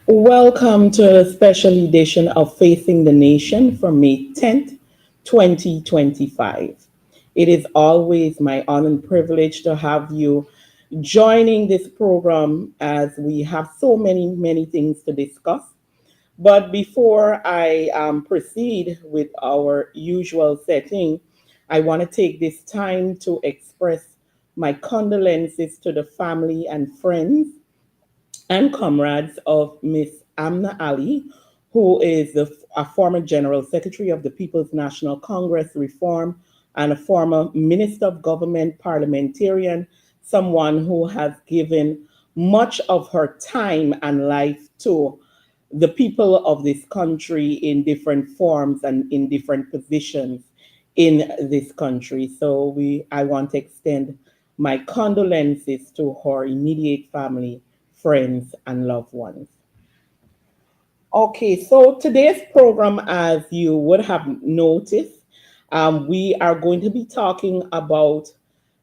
Welcome to a special edition of Facing the Nation for May 10th, 2025. It is always my honor and privilege to have you joining this program as we have so many things to discuss. But before I proceed with our usual setting, I want to take this time to express my condolences to the family and friends and comrades of Miss Amna Ali, who is a former General Secretary of the People's National Congress Reform and a former Minister of Government parliamentarian, someone who has given much of her time and life to the people of this country in different forms and in different positions in this country. So I want to extend my condolences to her immediate family, friends, and loved ones. Okay, so today's program, as you would have noticed, we are going to be talking about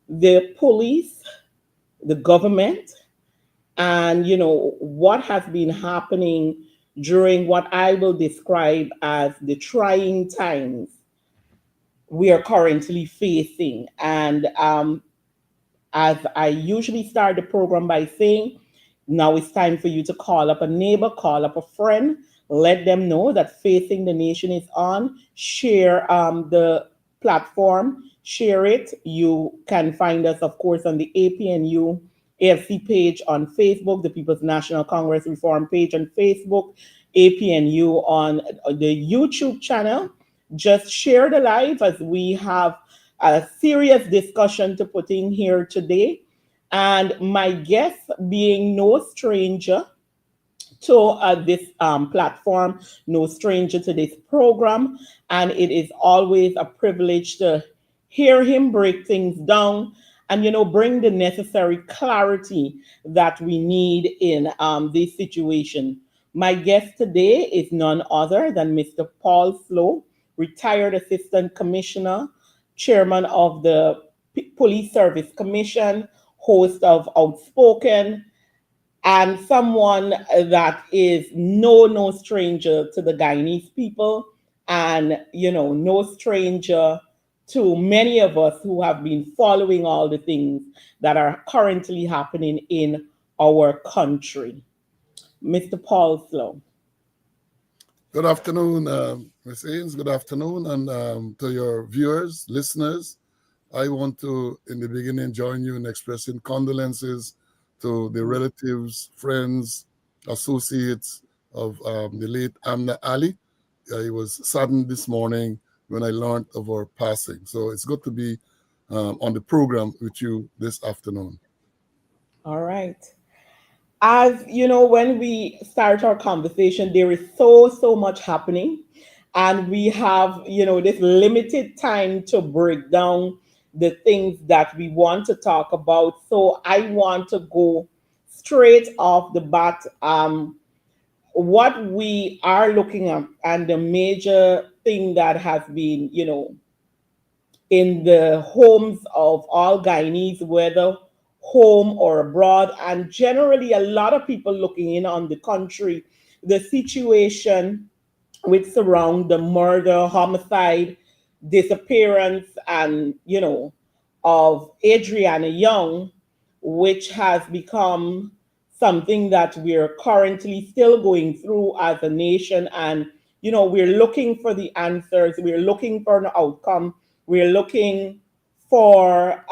the police, the government, and what has been happening during what I will describe as the trying times we are currently facing. And as I usually start the program by saying, now it's time for you to call up a neighbor, call up a friend, let them know that Facing the Nation is on. Share the platform, share it. You can find us, of course, on the APNU AFC page on Facebook, the People's National Congress Reform page on Facebook, APNU on the YouTube channel. Just share the live as we have a serious discussion to put in here today. And my guest being no stranger to this platform, no stranger to this program. And it is always a privilege to hear him break things down and, bring the necessary clarity that we need in this situation. My guest today is none other than Mr. Paul Slow, retired Assistant Commissioner, Chairman of the Police Service Commission, host of Outspoken, and someone that is no stranger to the Guyanese people, and no stranger to many of us who have been following all the things that are currently happening in our country. Mr. Paul Slow. Good afternoon, Ms. Haynes. Good afternoon, and to your viewers, listeners. I want to, in the beginning, join you in expressing condolences to the relatives, friends, associates of the late Amna Ali. I was saddened this morning when I learned of her passing. So it's good to be on the program with you this afternoon. All right. As when we start our conversation, there is so much happening, and we have this limited time to break down the things that we want to talk about. So I want to go straight off the bat. What we are looking at, and the major thing that has been in the homes of all Guyanese, whether home or abroad, and generally a lot of people looking in on the country, the situation which surround the murder, homicide, disappearance, and of Adriana Young, which has become something that we're currently still going through as a nation. And, we're looking for the answers, we're looking for an outcome, we're looking for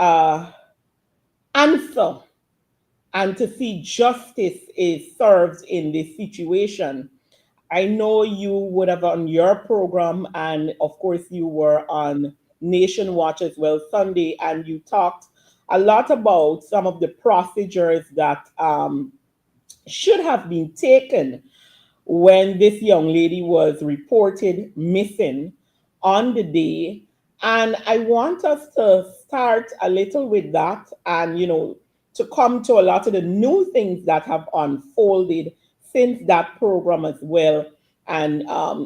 answer, and to see justice is served in this situation. I know you would have on your program, and of course, you were on Nation Watch as well Sunday, and you talked a lot about some of the procedures that should have been taken when this young lady was reported missing on the day. And I want us to start a little with that and, to come to a lot of the new things that have unfolded since that program as well, and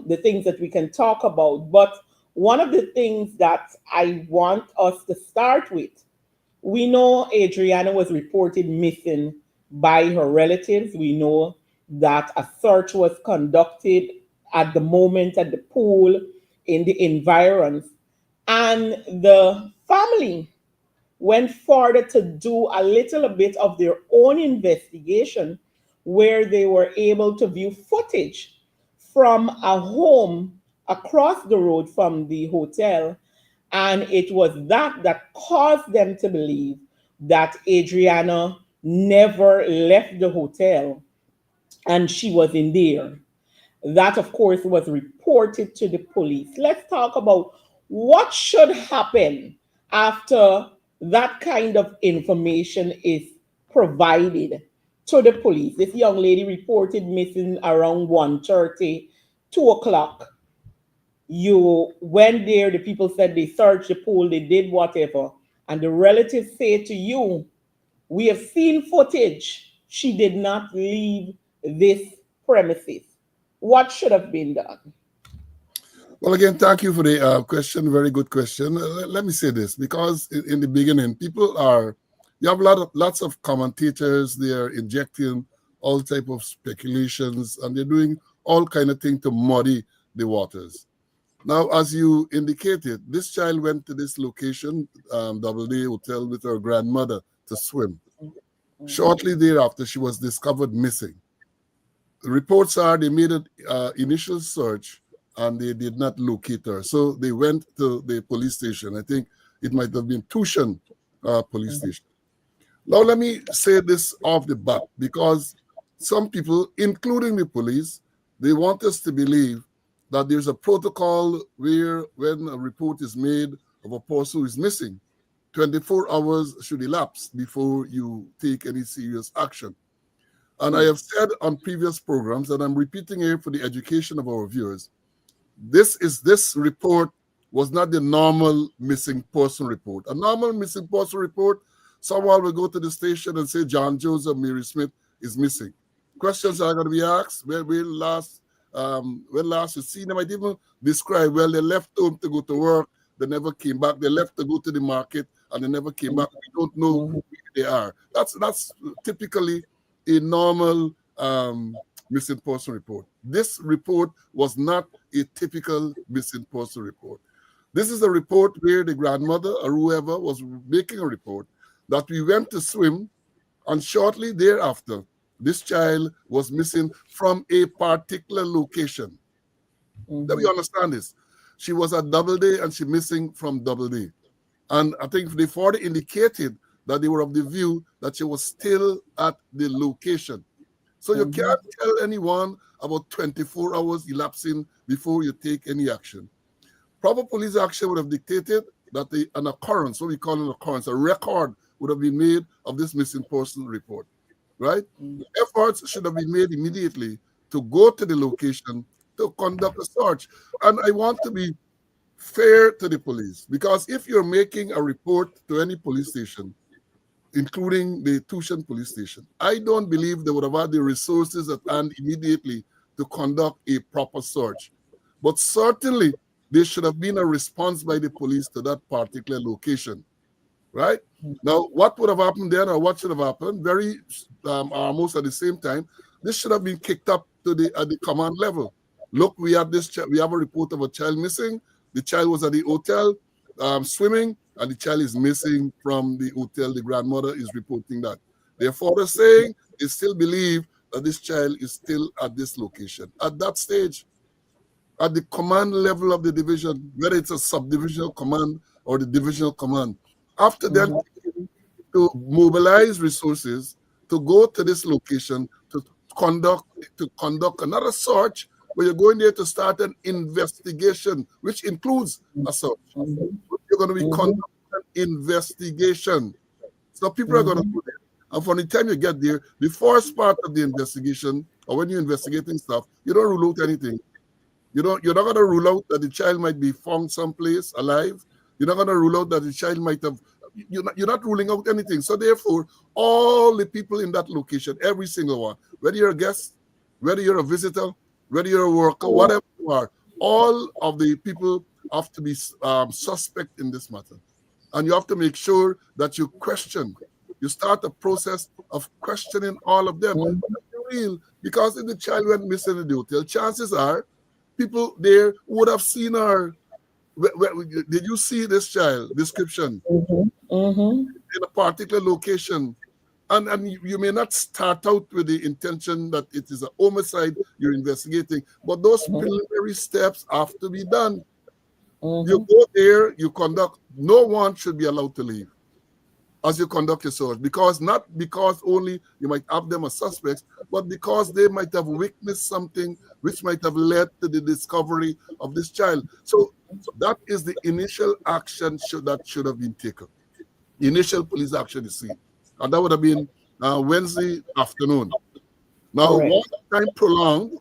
the things that we can talk about. But one of the things that I want us to start with, we know Adriana was reported missing by her relatives. We know that a search was conducted at the moment at the pool, in the environs. And the family went further to do a little bit of their own investigation, where they were able to view footage from a home across the road from the hotel. And it was that caused them to believe that Adriana never left the hotel and she was in there. That, of course, was reported to the police. Let's talk about what should happen after that kind of information is provided to the police. This young lady reported missing around 1:30, 2 o'clock. You went there, the people said they searched the pool, they did whatever, and the relatives say to you, we have seen footage. She did not leave this premises. What should have been done? Well, again, thank you for the question. Very good question. Let me say this, because in the beginning, you have lots of commentators. They are injecting all type of speculations, and they're doing all kind of things to muddy the waters. Now, as you indicated, this child went to this location, Doubleday Hotel, with her grandmother to swim. Shortly thereafter, she was discovered missing. The reports are they made an initial search and they did not locate her. So they went to the police station. I think it might have been Tushan police station. Now, let me say this off the bat, because some people, including the police, they want us to believe that there's a protocol where when a report is made of a person who is missing, 24 hours should elapse before you take any serious action. And I have said on previous programs, and I'm repeating here for the education of our viewers, this report was not the normal missing person report. A normal missing person report, someone will go to the station and say John Jones or Mary Smith is missing. Questions are going to be asked. When last you seen them? I didn't even describe. Well, they left home to go to work. They never came back. They left to go to the market and they never came back. We don't know where they are. That's typically a normal missing person report. This report was not a typical missing person report. This is a report where the grandmother or whoever was making a report that we went to swim, and shortly thereafter, this child was missing from a particular location. Let me understand this. She was at Doubleday and she missing from Doubleday. And I think they further indicated that they were of the view that she was still at the location. So you can't tell anyone about 24 hours elapsing before you take any action. Proper police action would have dictated that an occurrence, what we call an occurrence, a record would have been made of this missing person report, right? Efforts should have been made immediately to go to the location to conduct a search. And I want to be fair to the police, because if you're making a report to any police station, including the Tushan police station, I don't believe they would have had the resources at hand immediately to conduct a proper search. But certainly, there should have been a response by the police to that particular location, right? Now, what would have happened then, or what should have happened, very almost at the same time, this should have been kicked up to at the command level. Look, we have a report of a child missing. The child was at the hotel swimming, and the child is missing from the hotel. The grandmother is reporting that. Therefore, they're saying they still believe that this child is still at this location. At that stage, at the command level of the division, whether it's a subdivisional command or the divisional command, after then Mhm. to mobilize resources to go to this location conduct to conduct another search where you're going there to start an investigation, which includes a search. Mhm. You're going to be Mhm. conducting an investigation. So people are going to Mhm. go there. And from the time you get there, the first part of the investigation, or when you're investigating stuff, you don't rule out anything. You're not gonna rule out that the child might be found someplace alive. You're not gonna rule out that the child might have you're not ruling out anything. So therefore, all the people in that location, every single one, whether you're a guest, whether you're a visitor, whether you're a worker, whatever you are, all of the people have to be suspect in this matter. And you have to make sure that you question. You start a process of questioning all of them. Mhm. Real, because if the child went missing in the hotel, chances are people there would have seen her. Did you see this child description Mhm. Mhm. in a particular location? And you may not start out with the intention that it is a homicide you're investigating, but those preliminary steps have to be done. You Mhm. go there, you conduct, no one should be allowed to leave as you conduct your search, because not because only you might have them as suspects, but because they might have witnessed something which might have led to the discovery of this child. So that is the initial action that should have been taken. Initial police action is seen, and that would have been Wednesday afternoon. Now, Correct. once time prolonged,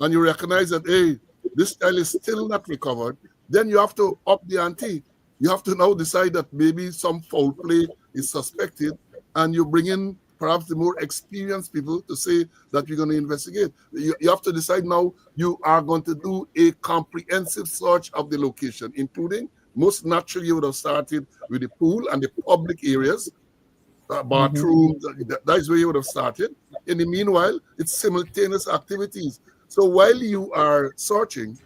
and you recognize that, hey, this child is still not recovered, then you have to up the ante. You have to now decide that maybe some foul play is suspected, and you bring in perhaps the more experienced people to say that you're going to investigate. You have to decide now you are going to do a comprehensive search of the location, including most naturally you would have started with the pool and the public areas, Mhm. bathrooms. That is where you would have started. In the meanwhile, it's simultaneous activities. So while you are searching,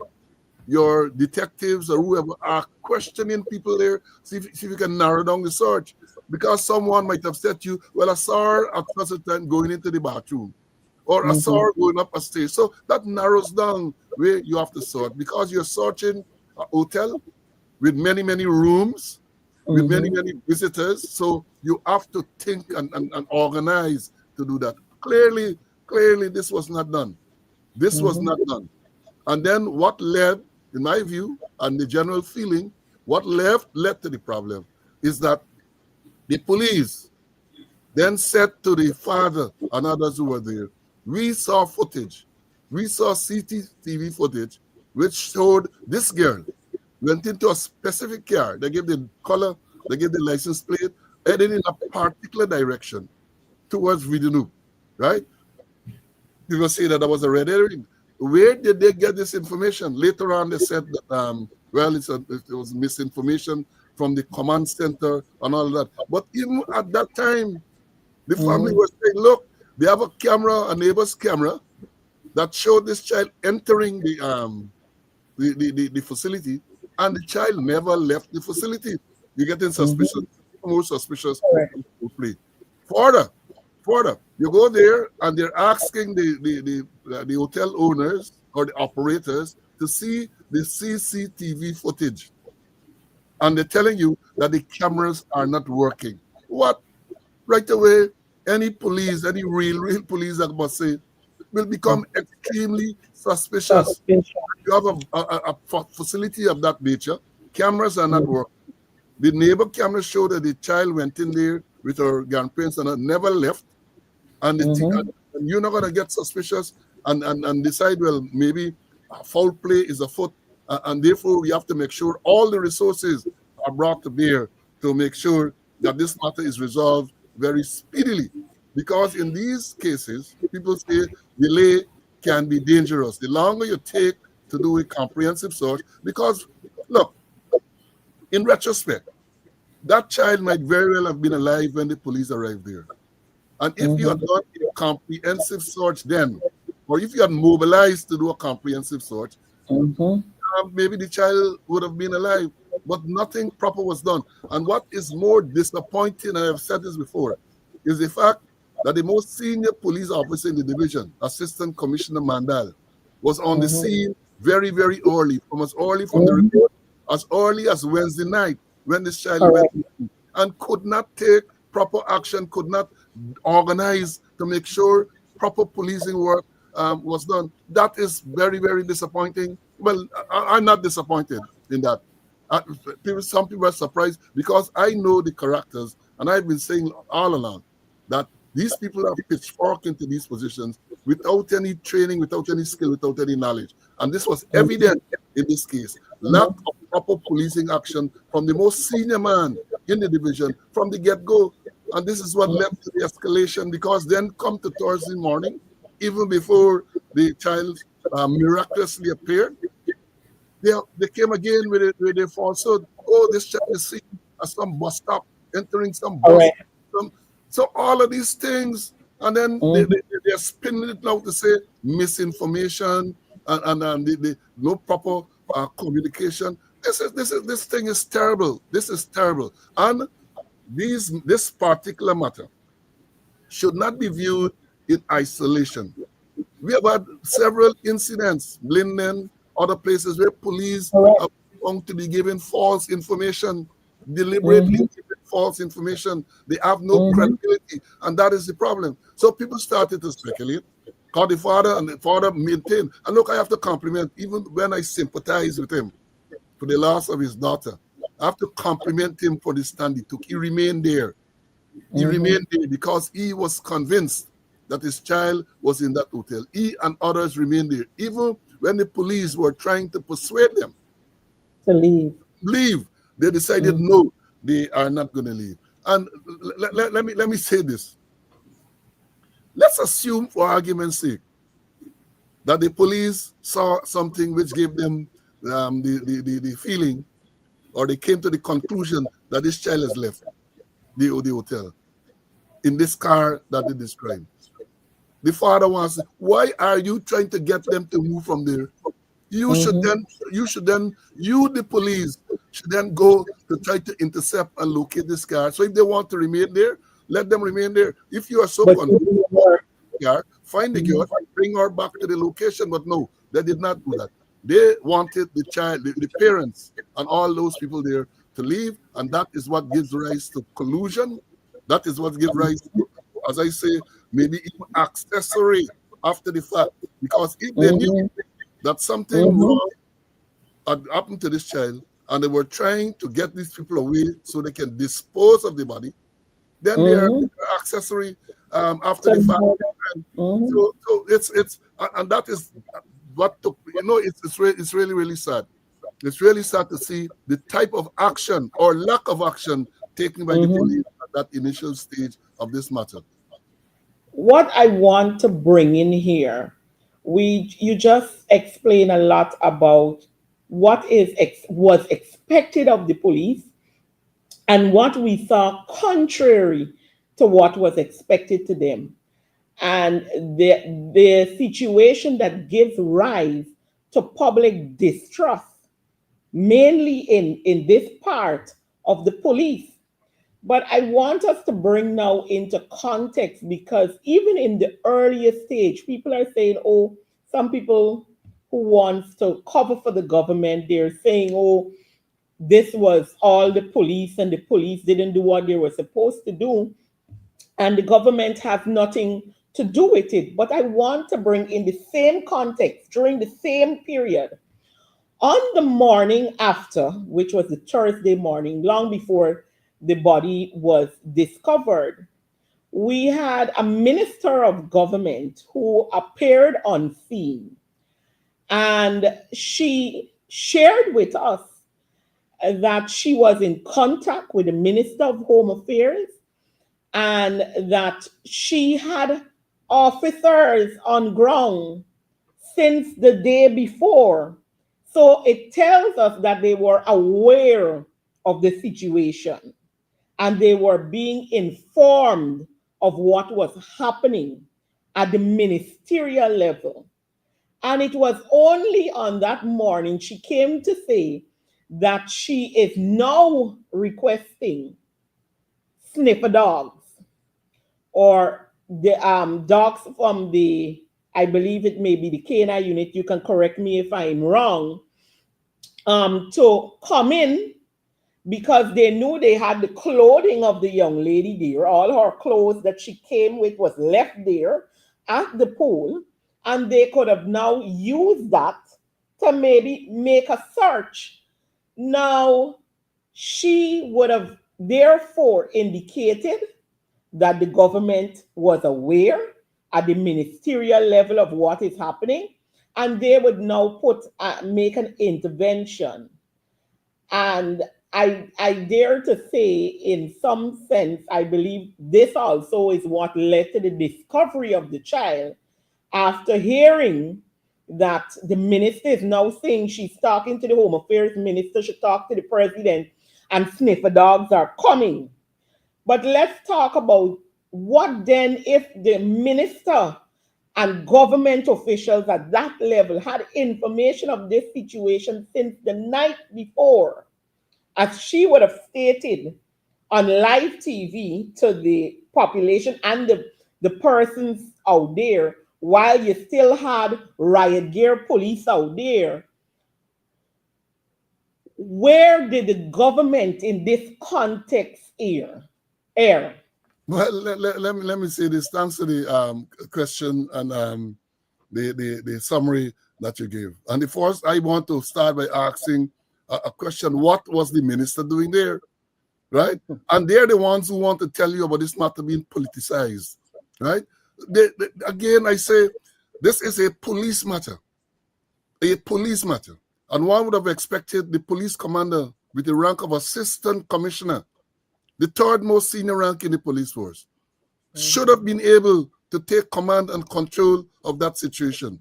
your detectives or whoever are questioning people there, see if you can narrow down the search. Because someone might have said to you, well, I saw her at such a time going into the bathroom, or I saw Mhm. her going up a stairs. So that narrows down where you have to search, because you're searching a hotel with many, many rooms, with many, Mhm. many visitors. So you have to think and organize to do that. Clearly, this was not done. This was Mhm. not done. And then what led, in my view, and the general feeling, what led to the problem is that the police then said to the father and others who were there, we saw footage, we saw CCTV footage, which showed this girl went into a specific car. They gave the color, they gave the license plate, heading in a particular direction towards Vidinu, right? People say that was a red herring. Where did they get this information? Later on, they said that, well, it was misinformation from the command center and all that. But even at that time, the family Mhm. was saying, look, they have a camera, a neighbor's camera, that showed this child entering the facility, and the child never left the facility. You're getting suspicious, Mhm. more suspicious Correct. of foul play. Further, further, you go there and they're asking the hotel owners or the operators to see the CCTV footage, and they're telling you that the cameras are not working. What? Right away, any police, any real police, I must say, will become extremely suspicious. Suspicion. You have a facility of that nature, cameras are not Mhm. working. The neighbor camera showed that the child went in there with her grandparents and never left. And, Mhm. and you're not going to get suspicious and decide, well, maybe foul play is afoot. And therefore, we have to make sure all the resources are brought to bear to make sure that this matter is resolved very speedily. Because in these cases, people say delay can be dangerous. The longer you take to do a comprehensive search, because look, in retrospect, that child might very well have been alive when the police arrived there. And if you had Mhm. done a comprehensive search then, or if you had mobilized to do a comprehensive search, Mhm. maybe the child would have been alive. But nothing proper was done. And what is more disappointing, and I have said this before, is the fact that the most senior police officer in the division, Assistant Commissioner Mandal, was on the Mhm. scene very, very early, from as early from the Mhm. report as early as Wednesday night when this child went Correct. missing, and could not take proper action, could not organize to make sure proper policing work was done. That is very, very disappointing. Well, I'm not disappointed in that. Uh, some people are surprised because I know the characters, and I've been saying all along that these people are pitchfork into these positions without any training, without any skill, without any knowledge. And this was evident in this case. Lack Mhm. of proper policing action from the most senior man in the division from the get-go. And this is what led to the escalation, because then come to Thursday morning, even before the child miraculously appeared, they came again with a falsehood. Oh, this child is seen at some bus stop, entering some bus. Correct. Some, so all of these things, and then Mhm. they're spinning it now to say misinformation and no proper communication. This thing is terrible. This is terrible. And this particular matter should not be viewed in isolation. We have had several incidents, Blinden, other places where police Correct. are found to be giving false information, deliberately Mhm. giving false information. They have no Mhm. credibility, and that is the problem. So people started to speculate. Call the father, and the father maintained. And look, I have to compliment, even when I sympathize with him for the loss of his daughter, I have to compliment him for the stand he took. He remained there. He Mhm. remained there because he was convinced that his child was in that hotel. He and others remained there, even when the police were trying to persuade them To leave. to leave. They decided Mhm. no, they are not going to leave. And let me say this. Let's assume, for argument's sake, that the police saw something which gave them the feeling, or they came to the conclusion that this child has left the hotel in this car that they described. The father wants, why are you trying to get them to move from there? You should Mhm. then, you the police, should then go to try to intercept and locate this car. So if they want to remain there, let them remain there. If you are so But you convinced do of work. the car, find the girl, Mhm. bring her back to the location. But no, they did not do that. They wanted the child, the parents, and all those people there to leave, and that is what gives rise to collusion. That is what gives rise to, as I say, maybe even accessory after the fact. Because if they knew Mhm. that something Mhm. wrong had happened to this child, and they were trying to get these people away so they can dispose of the body, then they are Mhm. accessory after To the fact. murder. And Mhm. so and that is what took, it's really, really sad. It's really sad to see the type of action or lack of action taken by the Mhm. police at that initial stage of this matter. What I want to bring in here, you just explain a lot about was expected of the police and what we saw contrary to what was expected to them, and the situation that gives rise to public distrust, mainly in this part of the police. But I want us to bring now into context, because even in the earliest stage, people are saying, oh, some people who wants to cover for the government, they're saying, oh, this was all the police and the police didn't do what they were supposed to do, and the government has nothing to do with it. But I want to bring in the same context during the same period. On the morning after, which was the Thursday morning, long before the body was discovered, we had a minister of government who appeared on scene, and she shared with us that she was in contact with the Minister of Home Affairs, and that she had officers on ground since the day before. So it tells us that they were aware of the situation and they were being informed of what was happening at the ministerial level. And it was only on that morning she came to say that she is now requesting sniffer dogs or the dogs from the, I believe it may be the K9 unit, you can correct me if I'm wrong, to come in because they knew they had the clothing of the young lady there. All her clothes that she came with was left there at the pool, and they could have now used that to maybe make a search. Now, she would have therefore indicated that the government was aware at the ministerial level of what is happening, and they would now make an intervention. And I dare to say, in some sense, I believe this also is what led to the discovery of the child after hearing that the minister is now saying she's talking to the Home Affairs Minister, she talked to the president, and sniffer dogs are coming. But let's talk about what then if the minister and government officials at that level had information of this situation since the night before, as she would have stated on live TV to the population and the persons out there, while you still had riot gear police out there. Where did the government in this context err? Well, let me say this. Thanks to the question and the summary that you gave. And the first, I want to start by asking a question. What was the minister doing there? Right? And they're the ones who want to tell you about this matter being politicized. Right? Again, I say this is a police matter. A police matter. And one would have expected the police commander with the rank of assistant commissioner, the third most senior rank in the police force, should have been able to take command and control of that situation.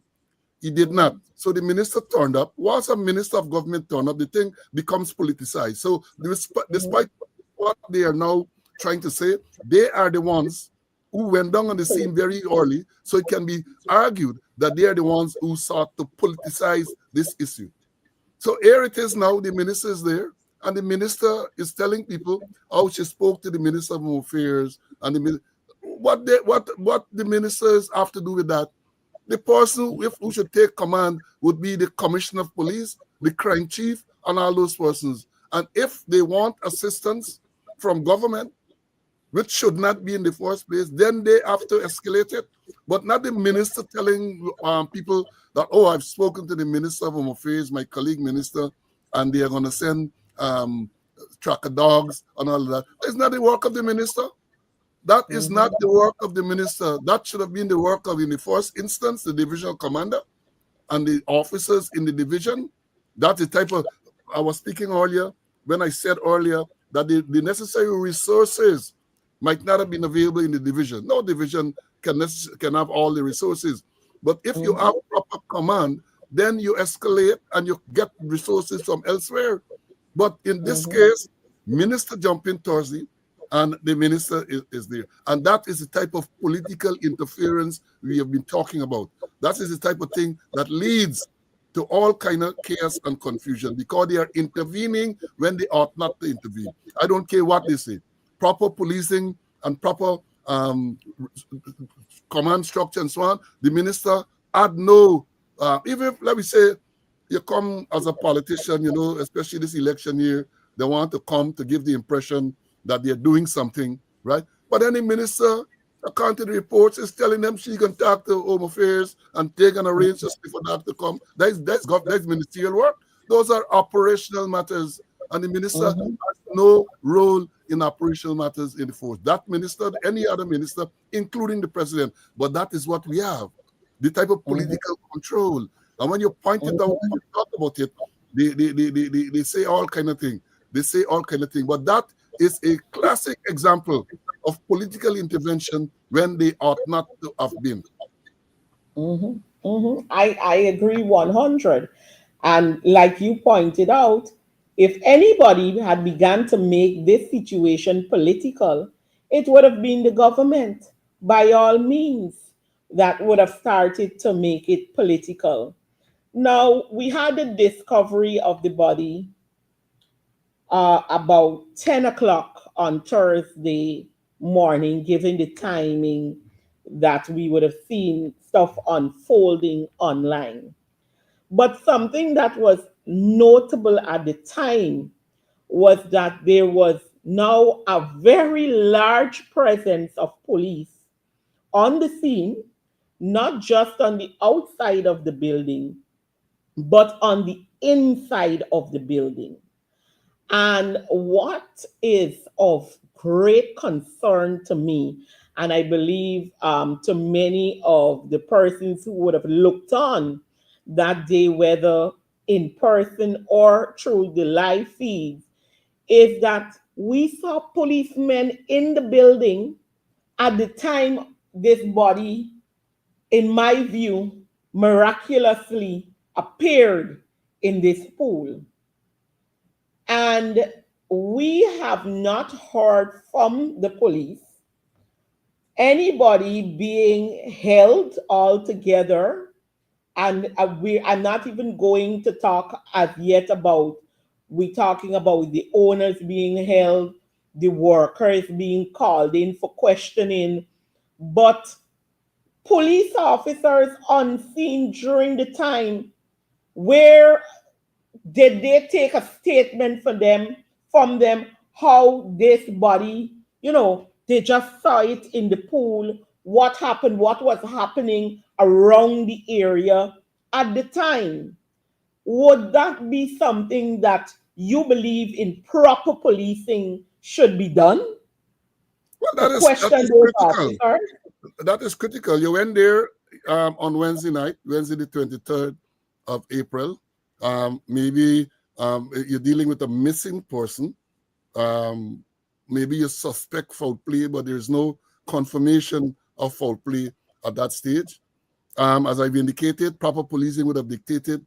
He did not. So the minister turned up. Once a minister of government turned up, the thing becomes politicized. So despite what they are now trying to say, they are the ones who went down on the scene very early. So it can be argued that they are the ones who sought to politicize this issue. So here it is now, the minister is there, and the minister is telling people how she spoke to the Minister of Home Affairs and what the ministers have to do with that. The person who should take command would be the commissioner of police, the crime chief, and all those persons. And if they want assistance from government, which should not be in the first place, then they have to escalate it. But not the minister telling people that, oh, I've spoken to the Minister of Home Affairs, my colleague minister, and they are going to send tracker dogs and all of that. It's not the work of the minister. That is not the work of the minister. That should have been the work of, in the first instance, the divisional commander and the officers in the division. That's the type of, I was speaking earlier, when I said earlier that the necessary resources might not have been available in the division. No division can have all the resources. But if you have proper command, then you escalate and you get resources from elsewhere. But in this case, minister jumped in Thursday, and the minister is there. And that is the type of political interference we have been talking about. That is the type of thing that leads to all kind of chaos and confusion, because they are intervening when they ought not to intervene. I don't care what they say. Proper policing and proper command structure and so on, the minister had no, even if, let me say, you come as a politician, you know, especially this election year, they want to come to give the impression that they're doing something, right? But then the minister, according to the reports, is telling them she can talk to Home Affairs and take an arrangement for that to come. That's ministerial work. Those are operational matters, and the minister has no role in operational matters in the force. That minister, any other minister, including the president, but that is what we have, the type of political control. And when you point it out, when you talk about it, they say all kind of things. They say all kind of things. But that is a classic example of political intervention when they ought not to have been. I agree 100. And like you pointed out, if anybody had begun to make this situation political, it would have been the government, by all means, that would have started to make it political. Now, we had the discovery of the body about 10 o'clock on Thursday morning, given the timing that we would have seen stuff unfolding online. But something that was notable at the time was that there was now a very large presence of police on the scene, not just on the outside of the building, but on the inside of the building. And what is of great concern to me, and I believe to many of the persons who would have looked on that day, whether in person or through the live feeds, is that we saw policemen in the building at the time this body, in my view, miraculously appeared in this pool. And we have not heard from the police anybody being held altogether. And I'm not even going to talk as yet about, we talking about the owners being held, the workers being called in for questioning, but police officers on scene during the time, where did they take a statement from them how this body, they just saw it in the pool, what happened, what was happening around the area at the time? Would that be something that you believe in proper policing should be done Well, to that question is those critical. officers? That is critical. You went there on Wednesday night, Wednesday the 23rd of April. Maybe you're dealing with a missing person. Um, Maybe you suspect foul play, but there's no confirmation of foul play at that stage. As I've indicated, proper policing would have dictated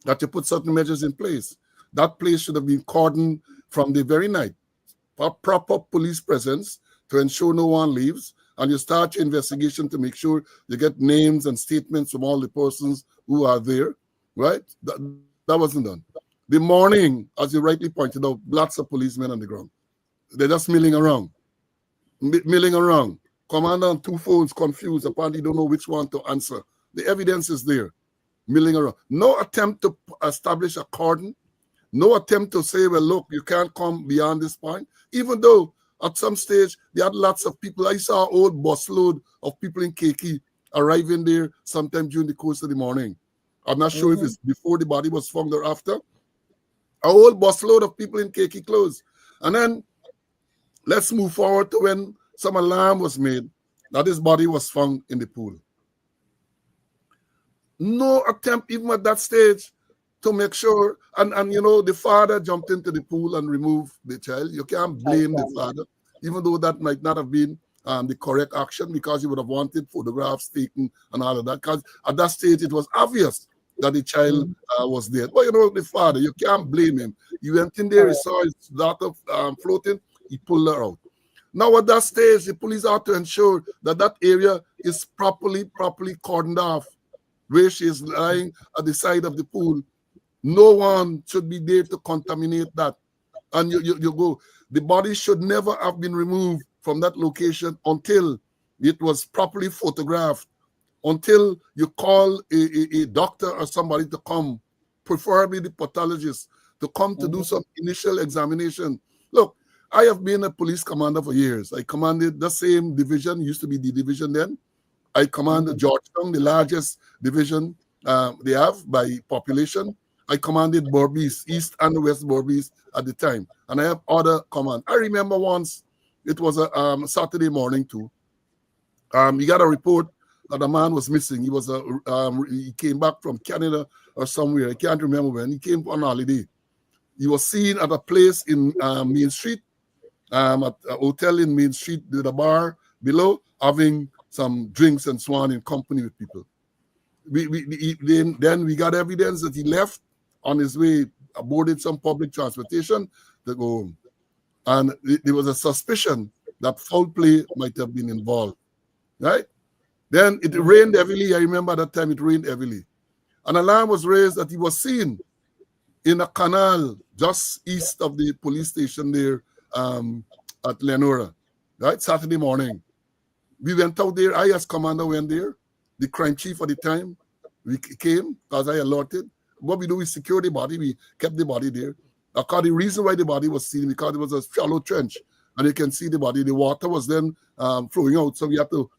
that you put certain measures in place. That place should have been cordoned from the very night. Proper police presence to ensure no one leaves, and you start your investigation to make sure you get names and statements from all the persons who are there, right? That wasn't done. The morning, as you rightly pointed out, lots of policemen on the ground. They're just milling around, milling around. Commander on two phones, confused, apparently don't know which one to answer. The evidence is there, milling around. No attempt to establish a cordon. No attempt to say, well, look, you can't come beyond this point, even though at some stage they had lots of people. I saw an old busload of people in Keiki arriving there sometime during the course of the morning. I'm not sure if Mm-hmm. it's before the body was found or after. A whole busload of people in Keiki clothes. And then let's move forward to when some alarm was made that his body was found in the pool. No attempt even at that stage to make sure, and the father jumped into the pool and removed the child. You can't blame the father, even though that might not have been the correct action, because he would have wanted photographs taken and all of that. Because at that stage, it was obvious that the child was dead. But the father, you can't blame him. He went in there, he saw his daughter floating, he pulled her out. Now at that stage, the police have to ensure that that area is properly cordoned off, where she is lying at the side of the pool. No one should be there to contaminate that. And you go, the body should never have been removed from that location until it was properly photographed, until you call a doctor or somebody to come, preferably the pathologist, to come to do some initial examination. Look, I have been a police commander for years. I commanded the same division, used to be the division then. I commanded Georgetown, the largest division they have by population. I commanded Berbice, East and West Berbice at the time. And I have other command. I remember once, it was a Saturday morning too. We got a report that a man was missing. He came back from Canada or somewhere. I can't remember when. He came on holiday. He was seen at a place in Main Street, at a hotel in Main Street with a bar below, having some drinks and so on in company with people. Then we got evidence that he left on his way, boarded some public transportation to go home. And there was a suspicion that foul play might have been involved, right? Then it rained heavily. I remember that time it rained heavily. An alarm was raised that he was seen in a canal just east of the police station there at Lenora, right? Saturday morning. We went out there. I, as commander, went there. The crime chief at the time, we came because I alerted. What we do is secure the body. We kept the body there. The reason why the body was seen because it was a shallow trench, and you can see the body. The water was then flowing out, so we had to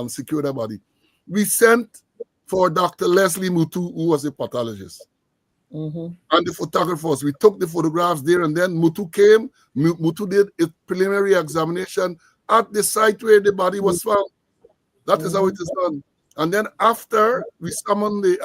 secure the body. We sent for Dr. Leslie Mutu, who was a pathologist, and the photographers. We took the photographs there, and then Mutu came. Mutu did a preliminary examination at the site where the body was found. That is how it is done. And then after, we summoned the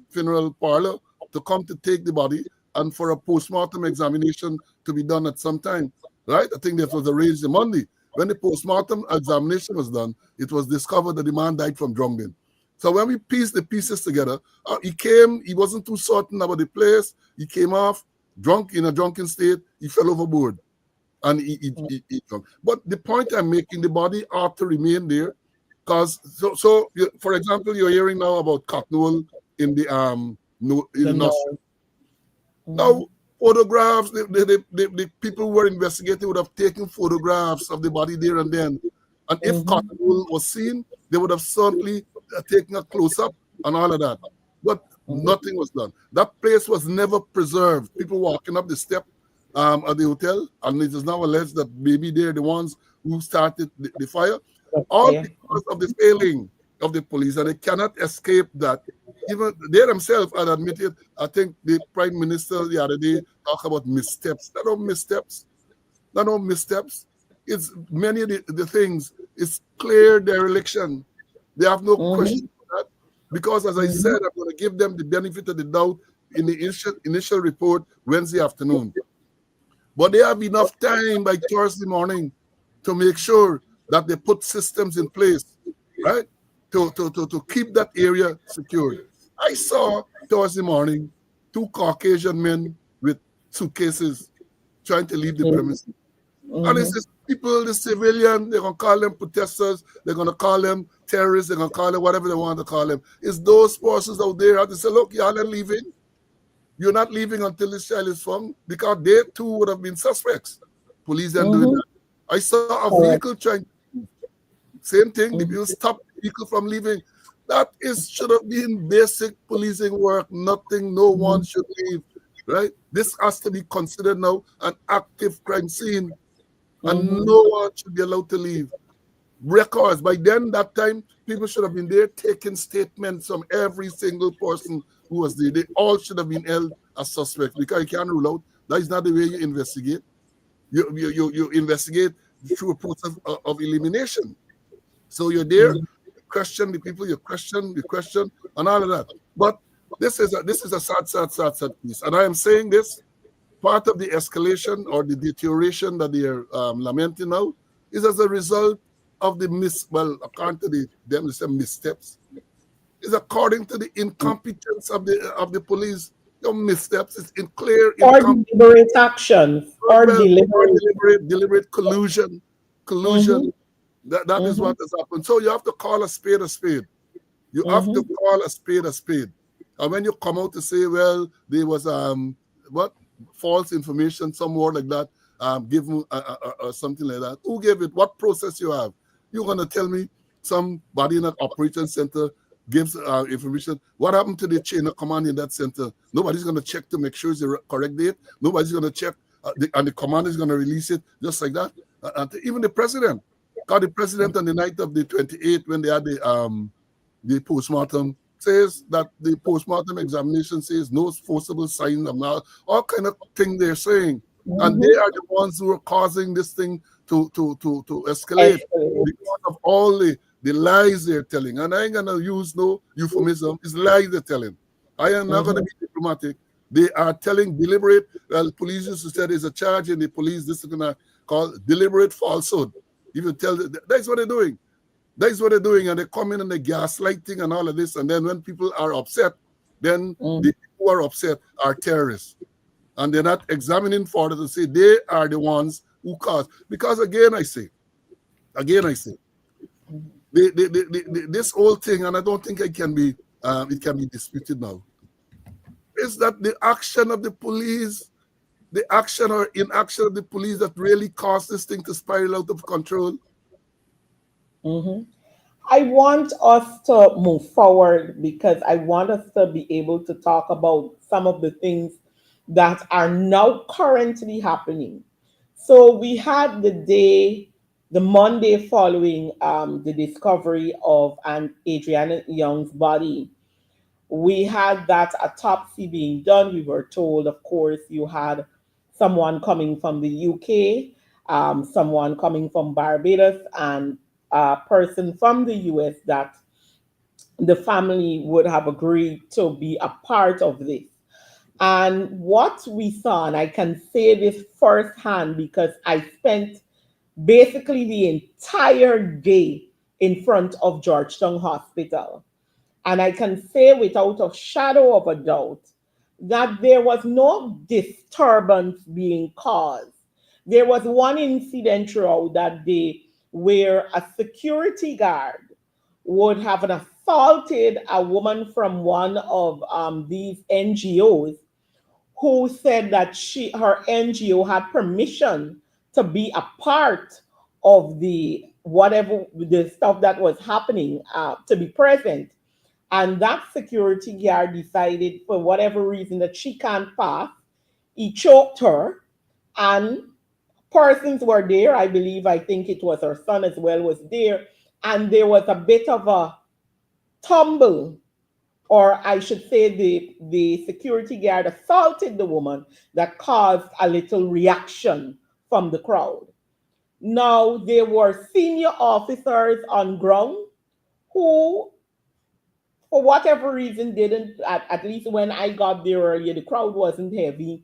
funeral parlor to come to take the body and for a postmortem examination to be done at some time, right? I think that was arranged on Monday. When the postmortem examination was done, it was discovered that the man died from drowning. So when we pieced the pieces together, he came, he wasn't too certain about the place. He came off, drunk, in a drunken state, he fell overboard. And he drunk. But the point I'm making, the body ought to remain there. Because for example, you're hearing now about cottonwool in the nostril. Now, photographs, the people who were investigating would have taken photographs of the body there and then. And if cottonwool was seen, they would have certainly taken a close-up and all of that. But nothing was done. That place was never preserved. People walking up the step at the hotel, and it is now alleged that maybe they're the ones who started the fire. All because of the failing of the police, and they cannot escape that. Even they themselves had admitted. I think the Prime Minister the other day talked about missteps. There are no missteps. There are no missteps. It's many of the things. It's clear dereliction. They have no question for that. Because as I said, I'm going to give them the benefit of the doubt in the initial report Wednesday afternoon. But they have enough time by Thursday morning to make sure that they put systems in place, right, to keep that area secured. I saw Thursday morning 2 Caucasian men with suitcases trying to leave the premises. And it's just people, the civilian, they're going to call them protesters, they're going to call them terrorists, they're going to call them whatever they want to call them. It's those persons out there have to say, look, y'all are leaving. You're not leaving until this child is found, because they too would have been suspects. Police are doing that. I saw a vehicle trying. Same thing. The people stopped the vehicle from leaving. That should have been basic policing work. Nothing. No one should leave. Right. This has to be considered now an active crime scene, and no one should be allowed to leave. Records. By then, that time, people should have been there taking statements from every single person who was there. They all should have been held as suspects, because you can't rule out. That is not the way you investigate. You investigate through a process of elimination. So you're there, you question the people, you question, and all of that. But this is a sad piece. And I am saying this, part of the escalation or the deterioration that they are lamenting now is as a result of the according to them, they say missteps. Is according to the incompetence of the police. Your missteps is in clear or deliberate actions or deliberate collusion. That is what has happened. So you have to call a spade a spade. You have to call a spade a spade. And when you come out to say, well, there was false information, some word like that, given or something like that. Who gave it? What process you have? You're gonna tell me somebody in an operations center gives information. What happened to the chain of command in that center? Nobody's going to check to make sure it's the correct date. Nobody's going to check, and the commander is going to release it just like that. Even the president, because the president on the night of the 28th, when they had the postmortem, says that the postmortem examination says no forcible signs of now, all kind of thing they're saying, and they are the ones who are causing this thing to escalate because of all the lies they're telling. And I ain't gonna use no euphemism. It's lies they're telling. I am not gonna be diplomatic. They are telling deliberate. Well, police used to say there's a charge in the police. This is gonna call deliberate falsehood. If you tell them, that's what they're doing. That's what they're doing, and they come in and they gaslighting and all of this. And then when people are upset, then the people who are upset are terrorists, and they're not examining further to say they are the ones who caused. Because again, I say. This whole thing, and I don't think it can be disputed now, is that the action of the police, the action or inaction of the police that really caused this thing to spiral out of control. Mhm. I want us to move forward because I want us to be able to talk about some of the things that are now currently happening. So we had the Monday following the discovery of Adriana Young's body. We had that autopsy being done. We were told, of course, you had someone coming from the UK, someone coming from Barbados, and a person from the US that the family would have agreed to be a part of this. And what we saw, and I can say this firsthand because I spent basically the entire day in front of Georgetown Hospital. And I can say without a shadow of a doubt that there was no disturbance being caused. There was one incident throughout that day where a security guard would have assaulted a woman from one of these NGOs who said that her NGO had permission to be a part of the whatever the stuff that was happening, to be present. And that security guard decided, for whatever reason, that she can't pass. He choked her, and persons were there. I believe, I think it was her son as well, was there. And there was a bit of a tumble, or I should say, the security guard assaulted the woman that caused a little reaction from the crowd. Now, there were senior officers on ground who, for whatever reason, didn't, at least when I got there earlier, the crowd wasn't heavy.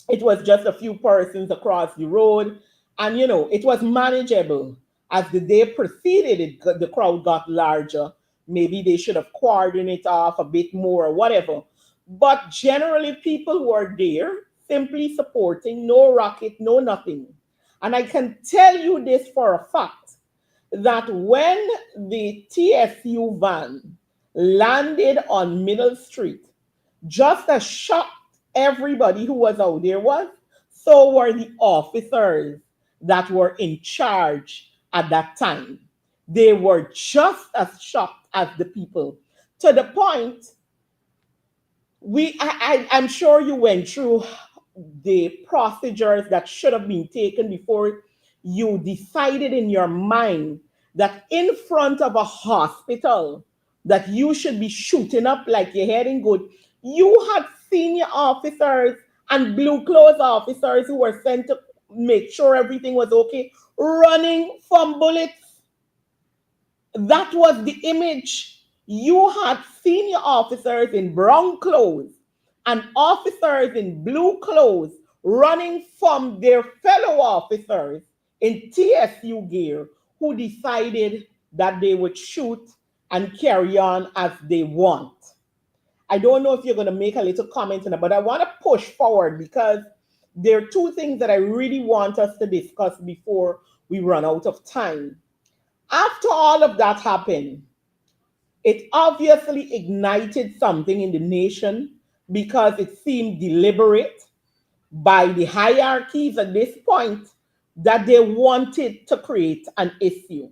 It was just a few persons across the road, and it was manageable. As the day proceeded, the crowd got larger. Maybe they should have cordoned it off a bit more or whatever. But generally, people were there simply supporting, no rocket, no nothing. And I can tell you this for a fact, that when the TSU van landed on Middle Street, just as shocked everybody who was out there was, so were the officers that were in charge at that time. They were just as shocked as the people, to the point, I'm sure you went through the procedures that should have been taken before you decided in your mind that in front of a hospital that you should be shooting up like you're heading good. You had senior officers and blue clothes officers who were sent to make sure everything was okay, running from bullets. That was the image. You had senior officers in brown clothes and officers in blue clothes running from their fellow officers in TSU gear who decided that they would shoot and carry on as they want. I don't know if you're going to make a little comment on it, but I want to push forward because there are two things that I really want us to discuss before we run out of time. After all of that happened, it obviously ignited something in the nation because it seemed deliberate by the hierarchies at this point that they wanted to create an issue.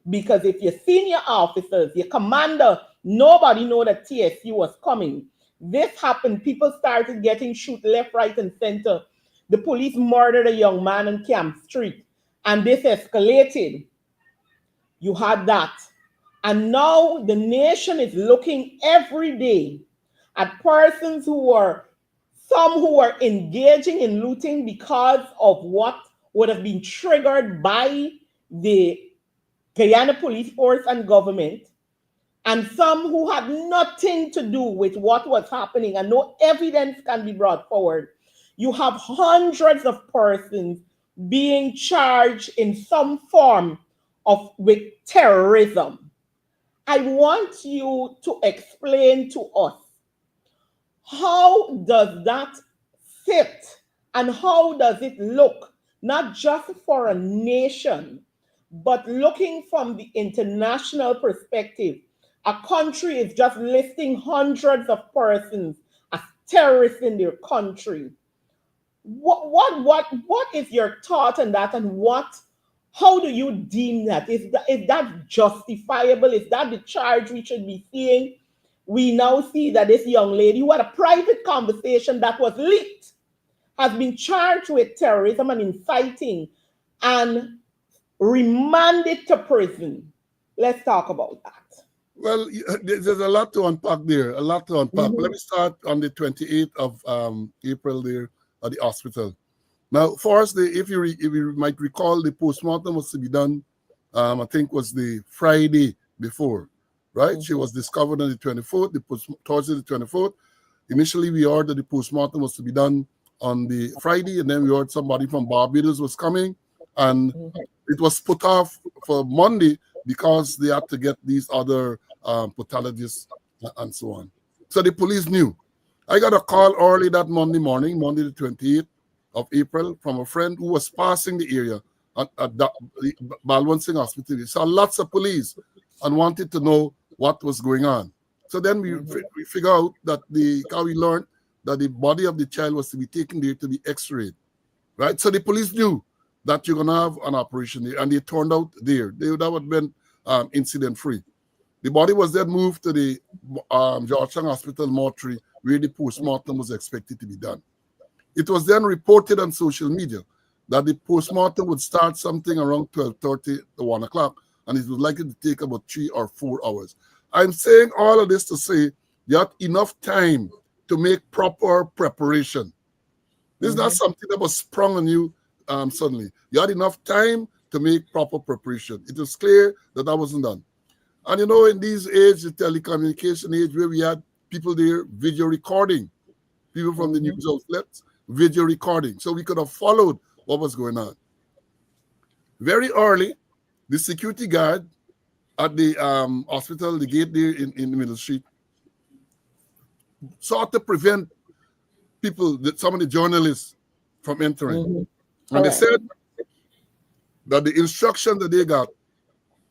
Because if your senior officers, your commander, nobody know that TSU was coming. This happened. People started getting shot left, right, and center. The police murdered a young man on Camp Street, and this escalated. You had that. And now the nation is looking every day at persons some who are engaging in looting because of what would have been triggered by the Guyana Police Force and government, and some who had nothing to do with what was happening and no evidence can be brought forward. You have hundreds of persons being charged in some form of with terrorism. I want you to explain to us, how does that sit and how does it look, not just for a nation, but looking from the international perspective? A country is just listing hundreds of persons as terrorists in their country. What is your thought on that, and what How do you deem that? Is that justifiable? Is that the charge we should be seeing? We now see that this young lady who had a private conversation that was leaked has been charged with terrorism and inciting and remanded to prison. Let's talk about that. Well, there's a lot to unpack there, a lot to unpack. Let Mm-hmm. me start on the 28th of April there at the hospital. Now, first, if you might recall, the postmortem was to be done, I think was the Friday before, right? She Mm-hmm. was discovered on the 24th, Thursday the 24th. Initially, we heard that the postmortem was to be done on the Friday, and then we heard somebody from Barbados was coming, and Mm-hmm. it was put off for Monday because they had to get these other pathologists and so on. So the police knew. I got a call early that Monday morning, Monday the 28th of April, from a friend who was passing the area at the Balwansing Hospital. He saw lots of police and wanted to know what was going on. So then Mm-hmm. we figure out that how we learned that the body of the child was to be taken there to be x-rayed, right? So the police knew that you're going to have an operation there, and they turned out there. That would have been incident-free. The body was then moved to the Georgetown Hospital mortuary where the postmortem was expected to be done. It was then reported on social media that the postmortem would start something around 12:30 to 1 o'clock, and it was likely to take about 3 or 4 hours. I'm saying all of this to say you had enough time to make proper preparation. This is not Mm-hmm. something that was sprung on you suddenly. You had enough time to make proper preparation. It was clear that that wasn't done. And you know, in these age, the telecommunication age, where we had people there video recording, people from the Mm-hmm. news outlets video recording, so we could have followed what was going on. Very early, the security guard at the hospital, the gate there in the middle street, sought to prevent people, some of the journalists, from entering. Mm-hmm. And they Correct. said that the instruction that they got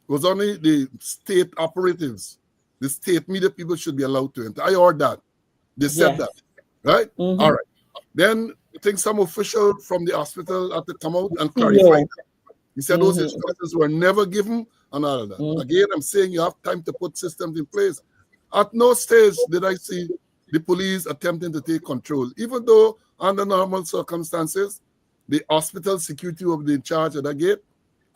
was only the state operatives, the state media people should be allowed to enter. I heard that. They said that, Yes. right? All Mm-hmm. right. Then I think some official from the hospital had to come out and clarify CEO. that. He said those Mm-hmm. instructions were never given and all of that. Mm-hmm. Again, I'm saying you have time to put systems in place. At no stage did I see the police attempting to take control, even though under normal circumstances, the hospital security would be in charge of that gate.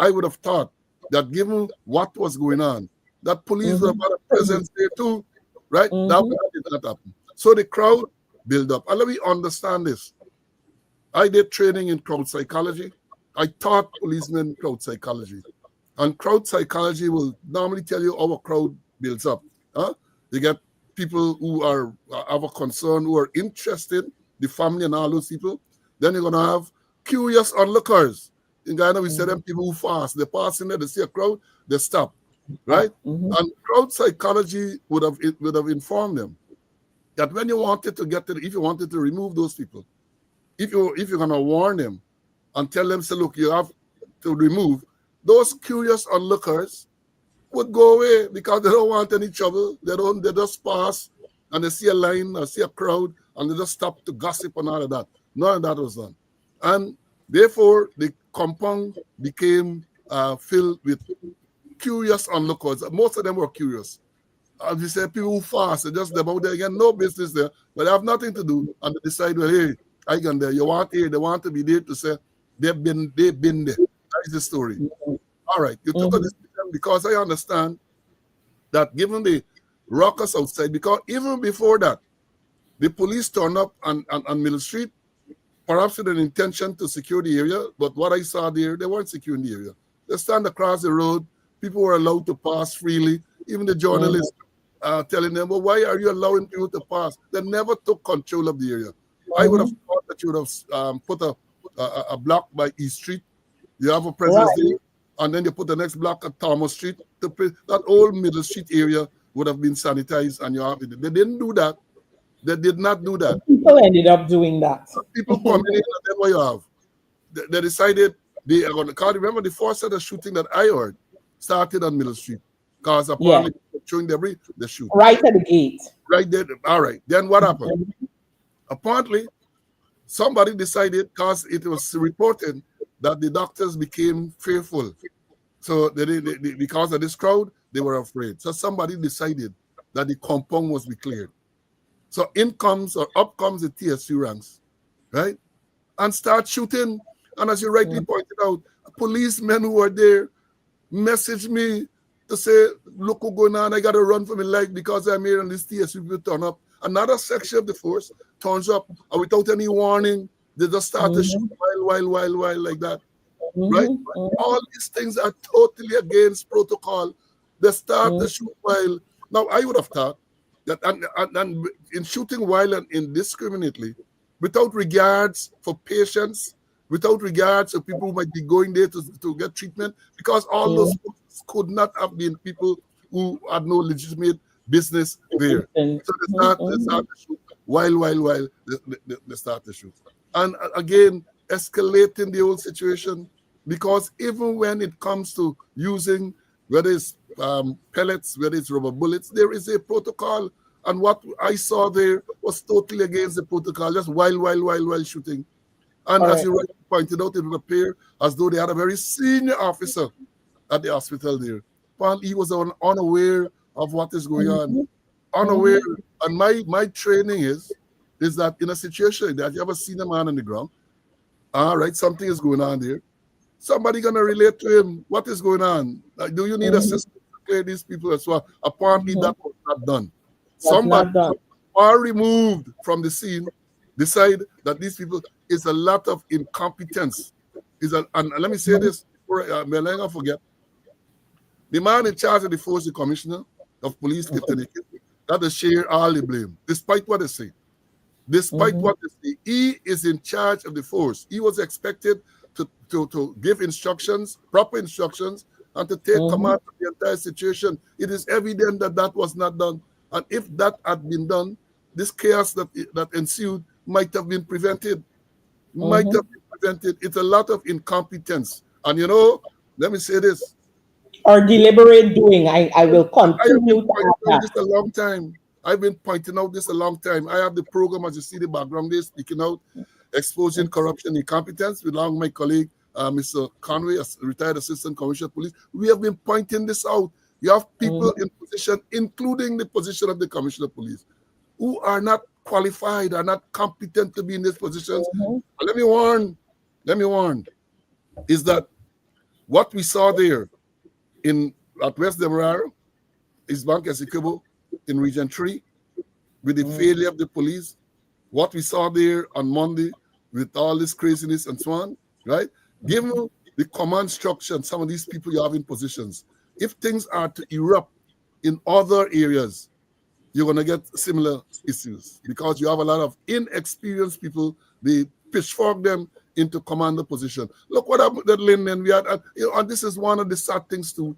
I would have thought that given what was going on, that police would have Mm-hmm. had a presence there too, right? That Mm-hmm. did not happen. So the crowd build up. And let me understand this. I did training in crowd psychology. I taught policemen crowd psychology. And crowd psychology will normally tell you how a crowd builds up. Huh? You get people who are have a concern, who are interested, the family and all those people. Then you're gonna have curious onlookers. In Ghana, we say them people who fast. They pass in there, they see a crowd, they stop, right? Mm-hmm. And crowd psychology would have informed them that when you wanted to get to, if you wanted to remove those people, if you're gonna warn them and tell them, say, look, you have to remove those curious onlookers would go away because they don't want any trouble. They just pass and they see a line or see a crowd and they just stop to gossip and all of that. None of that was done. And therefore the compound became filled with curious onlookers. Most of them were curious. As you said, people who fast, they just about there again, no business there, but they have nothing to do. And they decide, well, hey, I can there. You want here, they want to be there to say they've been there. That is the story. All right, you took a Mm-hmm. decision because I understand that given the ruckus outside, because even before that, the police turned up on Middle Street, perhaps with an intention to secure the area, but what I saw there, they weren't securing the area. They stand across the road, people were allowed to pass freely, even the Mm-hmm. journalists telling them, well, why are you allowing people to pass? They never took control of the area. I would have Mm-hmm. thought that you would have put a block by East Street. You have a presence Right. there, and then you put the next block at Thomas Street. That old Middle Street area would have been sanitized, and you have it. They didn't do that. They did not do that. People ended up doing that. People coming in, and then what you have? They decided they are going to. Call. Remember, the first set of shooting that I heard started on Middle Street, because Yeah. apparently showing debris, they shoot Right at the gate. right there. All right. Then what happened? Mhm. Apparently, somebody decided, because it was reported that the doctors became fearful. So because of this crowd, they were afraid. So somebody decided that the compound must be cleared. So in comes or up comes the TSU ranks, right? And start shooting. And as you rightly pointed out, policemen who were there messaged me to say, look what's going on, I got to run for my life because I'm here and this TSU people turn up. Another section of the force turns up and without any warning, they just start to shoot while like that, right? All these things are totally against protocol. They start to shoot while. Now, I would have thought that and in shooting while and indiscriminately, without regards for patients, without regards for people who might be going there to get treatment, because all those folks could not have been people who had no legitimate business there. So they start to shoot while they start to shoot. And again, escalating the whole situation, because even when it comes to using, whether it's pellets, whether it's rubber bullets, there is a protocol. And what I saw there was totally against the protocol, just while shooting. And as you rightly pointed out, it would appear as though they had a very senior officer at the hospital there. But he was unaware of what is going on. Unaware. And my training is that in a situation that you have a senior man on the ground, all right, something is going on there. Somebody gonna relate to him. What is going on? Do you need assistance to clear these people as well? Apparently, that was not done. Somebody far removed from the scene decide that these people is a lot of incompetence. And let me say this before I not forget. The man in charge of the force, the commissioner of police, that they share all the blame, despite what they say. Despite what they say, he is in charge of the force. He was expected to give instructions, proper instructions, and to take command of the entire situation. It is evident that that was not done. And if that had been done, this chaos that ensued might have been prevented. Might have been prevented. It's a lot of incompetence. And let me say this. Or deliberate doing. I will I have been continue to pointing add out that. this a long time. I've been pointing out this a long time. I have the program, as you see the background there, speaking out, exposing corruption, incompetence, with along my colleague, Mr. Conway, as retired assistant commissioner of police. We have been pointing this out. You have people in position, including the position of the commissioner of police, who are not qualified, are not competent to be in these positions. But let me warn, is that what we saw there at West Demerara is Bank Essequibo in Region 3, with the failure of the police, what we saw there on Monday with all this craziness and so on, right? Given the command structure and some of these people you have in positions, if things are to erupt in other areas, you're going to get similar issues because you have a lot of inexperienced people. They pitchfork them into commander position. Look what happened at Linden. We had, and this is one of the sad things too.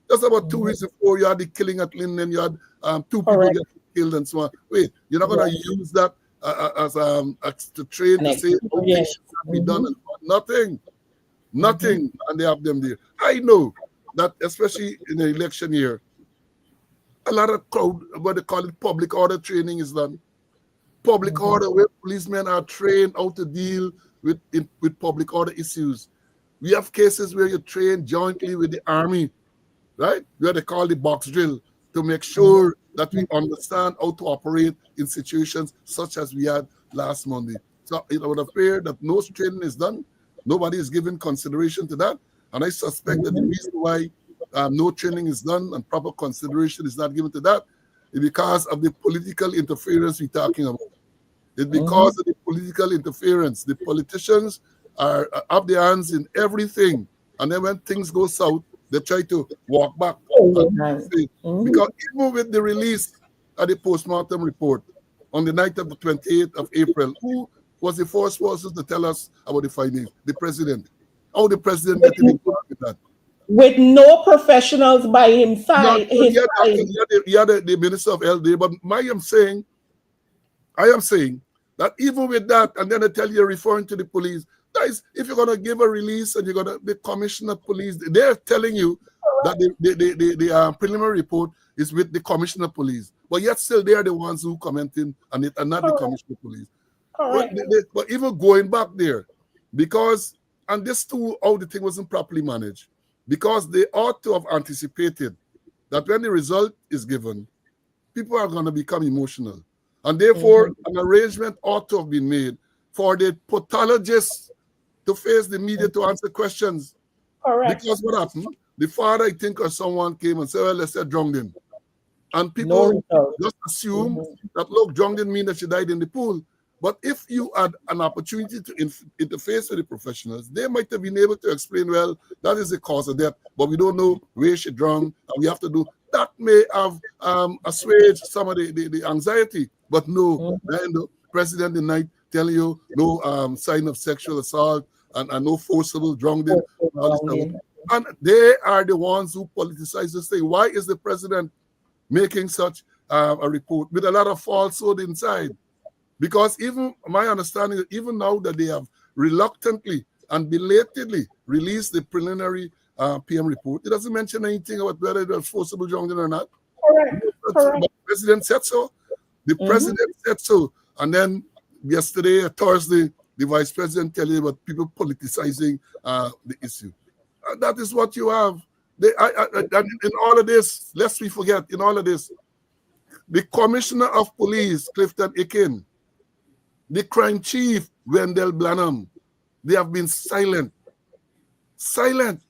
Just about 2 weeks before, you had the killing at Linden. You had 2 people get killed and so on. Wait, you're not going to use that as to train to say how things should be done. And nothing, and they have them there. I know that, especially in the election year, a lot of crowd, what they call it, public order training is done. Public order, where policemen are trained how to deal with public order issues. We have cases where you train jointly with the army, right? Where they call the box drill to make sure that we understand how to operate in situations such as we had last Monday. So it would appear that no training is done. Nobody is giving consideration to that. And I suspect that the reason why no training is done and proper consideration is not given to that is because of the political interference we're talking about. It's because of the political interference. The politicians have their hands in everything. And then when things go south, they try to walk back. Because even with the release of the postmortem report on the night of the 28th of April, who was the first person to tell us about the findings? The president. How the president getting involved with that? With no professionals by his No, side. he had the minister of health there, but I am saying that even with that, and then I tell you, referring to the police, guys, if you're gonna give a release and you're gonna be commissioner of police, they're telling you that the preliminary report is with the commissioner of police, but yet still they are the ones who commenting on it and not the commissioner of police. But even going back there, because And this too, how the thing wasn't properly managed, because they ought to have anticipated that when the result is given, people are going to become emotional. And therefore, Mhm. an arrangement ought to have been made for the pathologists to face the media to answer questions. Correct. Because what happened? The father, I think, or someone came and said, well, let's say drowned him. And No people result. just assumed Mhm. that, look, drunk didn't mean that she died in the pool. But if you had an opportunity to interface with the professionals, they might have been able to explain, well, that is the cause of death, but we don't know where she drowned, and we have to do that. May have assuaged some of the anxiety. But no, Mhm. then the president tonight telling you no sign of sexual assault and no forcible drowning, Post it all this down stuff. in. And they are the ones who politicize this thing. Why is the president making such a report with a lot of falsehood inside? Because even my understanding is, even now that they have reluctantly and belatedly released the preliminary PM report, it doesn't mention anything about whether it was forcible drowning or not. Correct. But Correct. the president said so. The Mhm. president said so. And then yesterday, Thursday, the vice president telling you about people politicizing the issue. That is what you have. And in all of this, lest we forget, in all of this, the commissioner of police, Clifton Ikin, the crime chief, Wendell Blanham, they have been silent. Silent.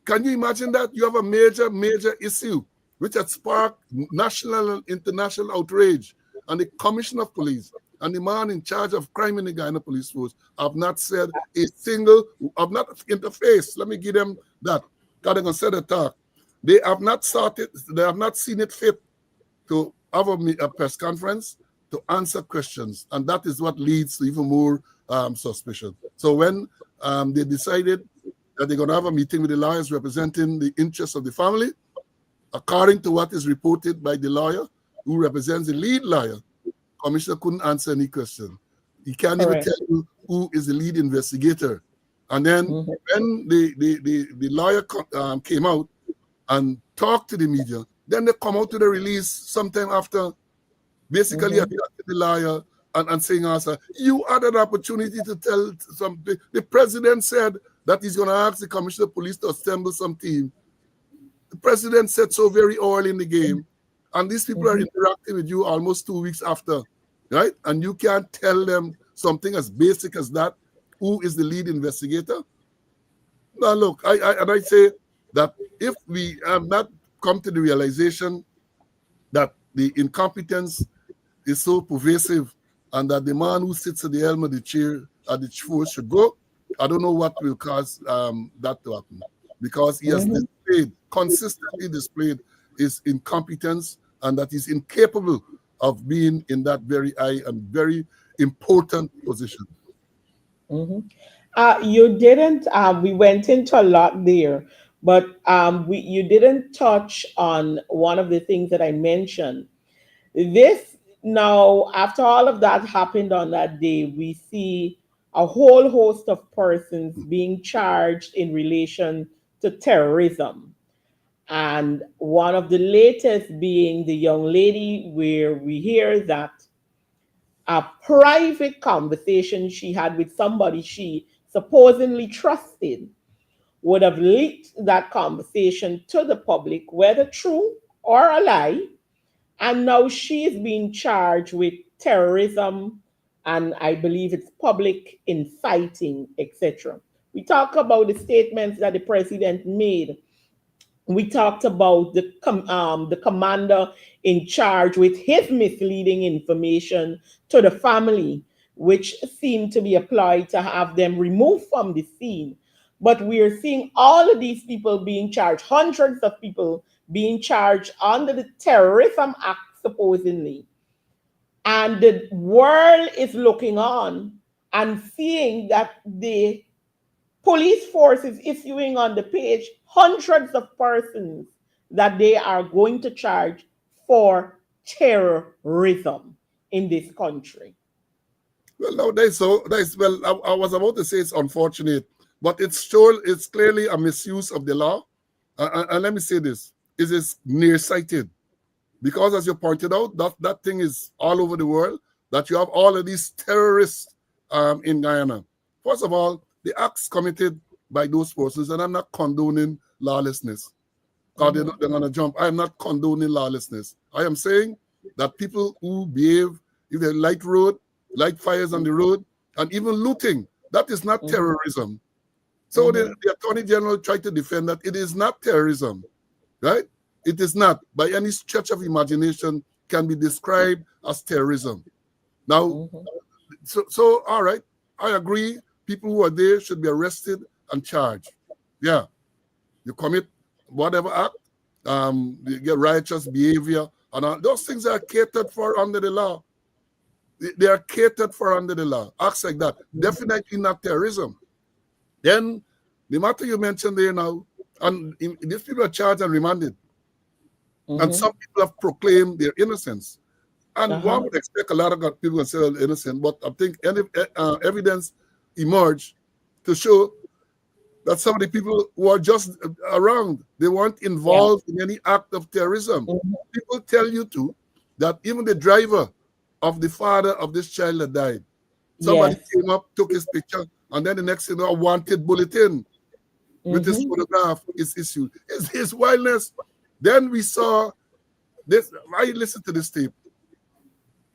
Can you imagine that? You have a major, major issue which has sparked national and international outrage. And the commissioner of police and the man in charge of crime in the Guyana police force have not said a single, have not interfaced. Let me give them that. God, they're going to say the talk. They have not started, they have not seen it fit to have a press conference to answer questions. And that is what leads to even more suspicion. So when they decided that they're going to have a meeting with the lawyers representing the interests of the family, according to what is reported by the lawyer who represents the lead lawyer, Commissioner couldn't answer any question. He can't even Correct. tell you who is the lead investigator. And then Mhm. when the lawyer came out and talked to the media, then they come out to the release sometime after, basically Mhm. attacking the lawyer and saying, also, you had an opportunity to tell something. The president said that he's going to ask the commissioner of police to assemble some team. The president said so very early in the game, and these people are Mhm. interacting with you almost 2 weeks after, right? And you can't tell them something as basic as that. Who is the lead investigator? Now, look, I say that if we have not come to the realization that the incompetence is so pervasive and that the man who sits at the helm of the chair at the force should go, I don't know what will cause that to happen, because he has Mhm. displayed, consistently displayed his incompetence, and that he's incapable of being in that very high and very important position. Mhm. You didn't. We went into a lot there, but you didn't touch on one of the things that I mentioned. This now, after all of that happened on that day, we see a whole host of persons being charged in relation to terrorism. And one of the latest being the young lady, where we hear that a private conversation she had with somebody she supposedly trusted would have leaked that conversation to the public, whether true or a lie. And now she is being charged with terrorism, and I believe it's public inciting, etc. We talk about the statements that the president made. We talked about the commander in charge with his misleading information to the family, which seemed to be applied to have them removed from the scene. But we are seeing all of these people being charged, hundreds of people being charged under the Terrorism Act, supposedly. And the world is looking on and seeing that the police force is issuing on the page hundreds of persons that they are going to charge for terrorism in this country. Well, no, that's well. I was about to say it's unfortunate, but it's clearly a misuse of the law. And let me say this: it is nearsighted. Because as you pointed out, that thing is all over the world, that you have all of these terrorists in Guyana. First of all, the acts committed by those persons, and I'm not condoning lawlessness. Because they're going to jump. I am not condoning lawlessness. I am saying that people who behave, if they light road, light fires on the road, and even looting, that is not terrorism. So the Attorney General tried to defend that it is not terrorism, right? It is not, by any stretch of imagination, can be described as terrorism. Now, so all right, I agree. People who are there should be arrested and charged. Yeah, you commit whatever act, you get righteous behavior, and all, those things are catered for under the law. They are catered for under the law. Acts like that, definitely not terrorism. Then the matter you mentioned there now, and these people are charged and remanded, and some people have proclaimed their innocence. And one would expect a lot of people to say they're innocent, but I think any evidence emerged to show that some of the people who are just around, they weren't involved in any act of terrorism. People tell you too that even the driver of the father of this child that died, somebody came up, took his picture, and then the next thing, a wanted bulletin with his photograph is issued. It's his wildness. Then we saw this. I listened to this tape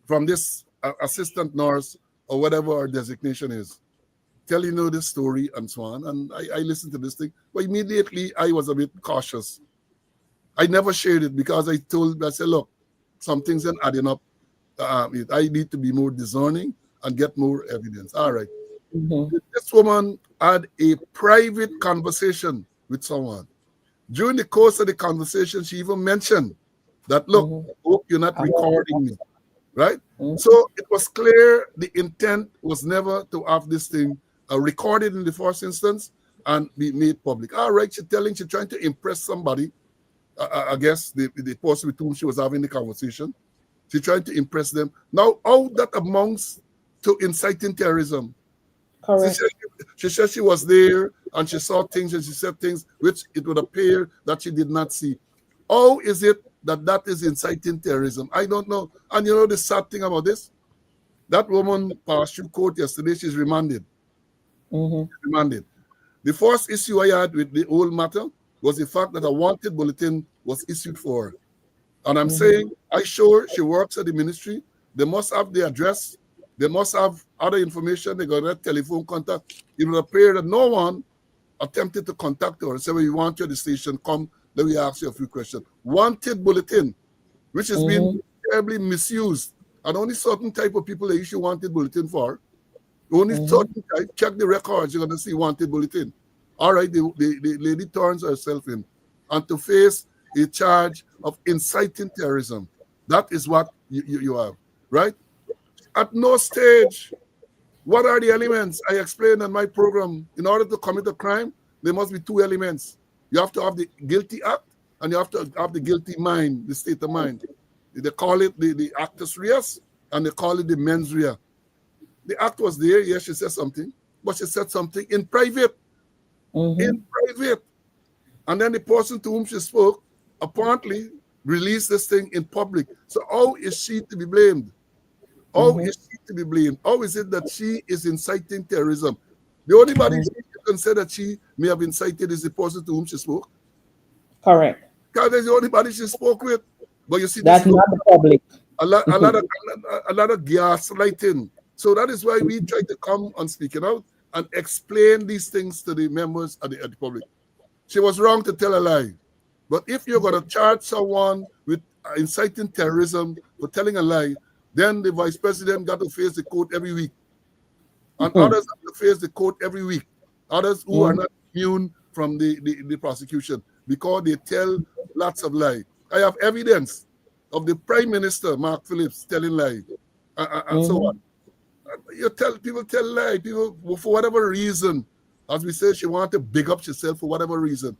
from this assistant nurse or whatever our designation is, telling you this story and so on. And I listened to this thing, but immediately I was a bit cautious. I never shared it because I said, look, some things are adding up. I need to be more discerning and get more evidence. All right. This woman had a private conversation with someone. During the course of the conversation, she even mentioned that, look, I hope you're not recording me. Right? So it was clear the intent was never to have this thing recorded in the first instance and be made public. All right, she's trying to impress somebody. I guess the person with whom she was having the conversation. She's trying to impress them. Now, how that amounts to inciting terrorism. Correct. She said she was there and she saw things and she said things which it would appear that she did not see. How is it that is inciting terrorism? I don't know. And you know the sad thing about this? That woman passed through court yesterday. She's remanded. Remanded. The first issue I had with the whole matter was the fact that a wanted bulletin was issued for her. And I'm saying, I'm sure she works at the ministry. They must have the address. They must have other information. They got a telephone contact. It would appear that no one attempted to contact her and say, well, we want you at the station, come, let me ask you a few questions. Wanted bulletin, which has been terribly misused. And only certain type of people they issue wanted bulletin for. Only certain type, check the records, you're going to see wanted bulletin. All right, the lady turns herself in. And to face a charge of inciting terrorism, that is what you have, right? At no stage, what are the elements? I explained in my program, in order to commit a crime, there must be two elements. You have to have the guilty act, and you have to have the guilty mind, the state of mind. They call it the actus reus, and they call it the mens rea. The act was there, yes, she said something, but she said something in private. In private. And then the person to whom she spoke apparently released this thing in public. So how is she to be blamed? How is she to be blamed? How is it that she is inciting terrorism? The only body she can say that she may have incited is the person to whom she spoke. Correct. Because that's the only body she spoke with. But you see, That's not the public. a lot of gaslighting. So that is why we try to come on speaking out and explain these things to the members of the public. She was wrong to tell a lie. But if you're going to charge someone with inciting terrorism for telling a lie, then the vice president got to face the court every week. And others have to face the court every week. Others who are not immune from the prosecution because they tell lots of lies. I have evidence of the Prime Minister, Mark Phillips, telling lies and so on. People tell lies. People, for whatever reason, as we say, she wanted to big up herself for whatever reason.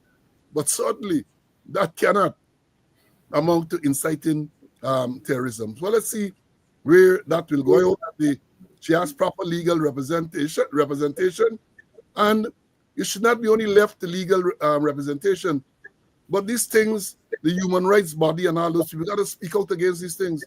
But certainly, that cannot amount to inciting terrorism. So let's see where that will go. She has proper legal representation, and it should not be only left to legal representation, but these things, the human rights body and all those people got to speak out against these things.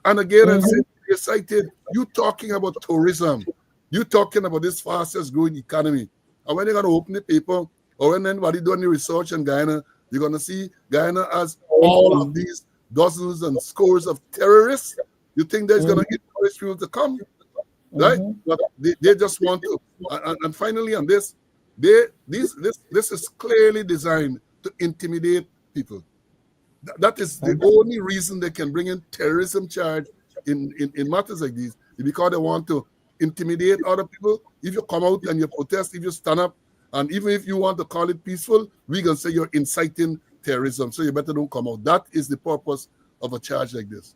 And again, I said, you're cited, you talking about tourism, you talking about this fastest growing economy. And when you're going to open the paper, or when anybody doing the research in Guyana, you're going to see Guyana as all of these dozens and scores of terrorists. You think that's going to Mhm. encourage people to come, right? Mhm. But they just want to. And finally, on this, this is clearly designed to intimidate people. That is the only reason they can bring in terrorism charge in matters like these, is because they want to intimidate other people. If you come out and you protest, if you stand up, and even if you want to call it peaceful, we can say you're inciting terrorism. So you better don't come out. That is the purpose of a charge like this.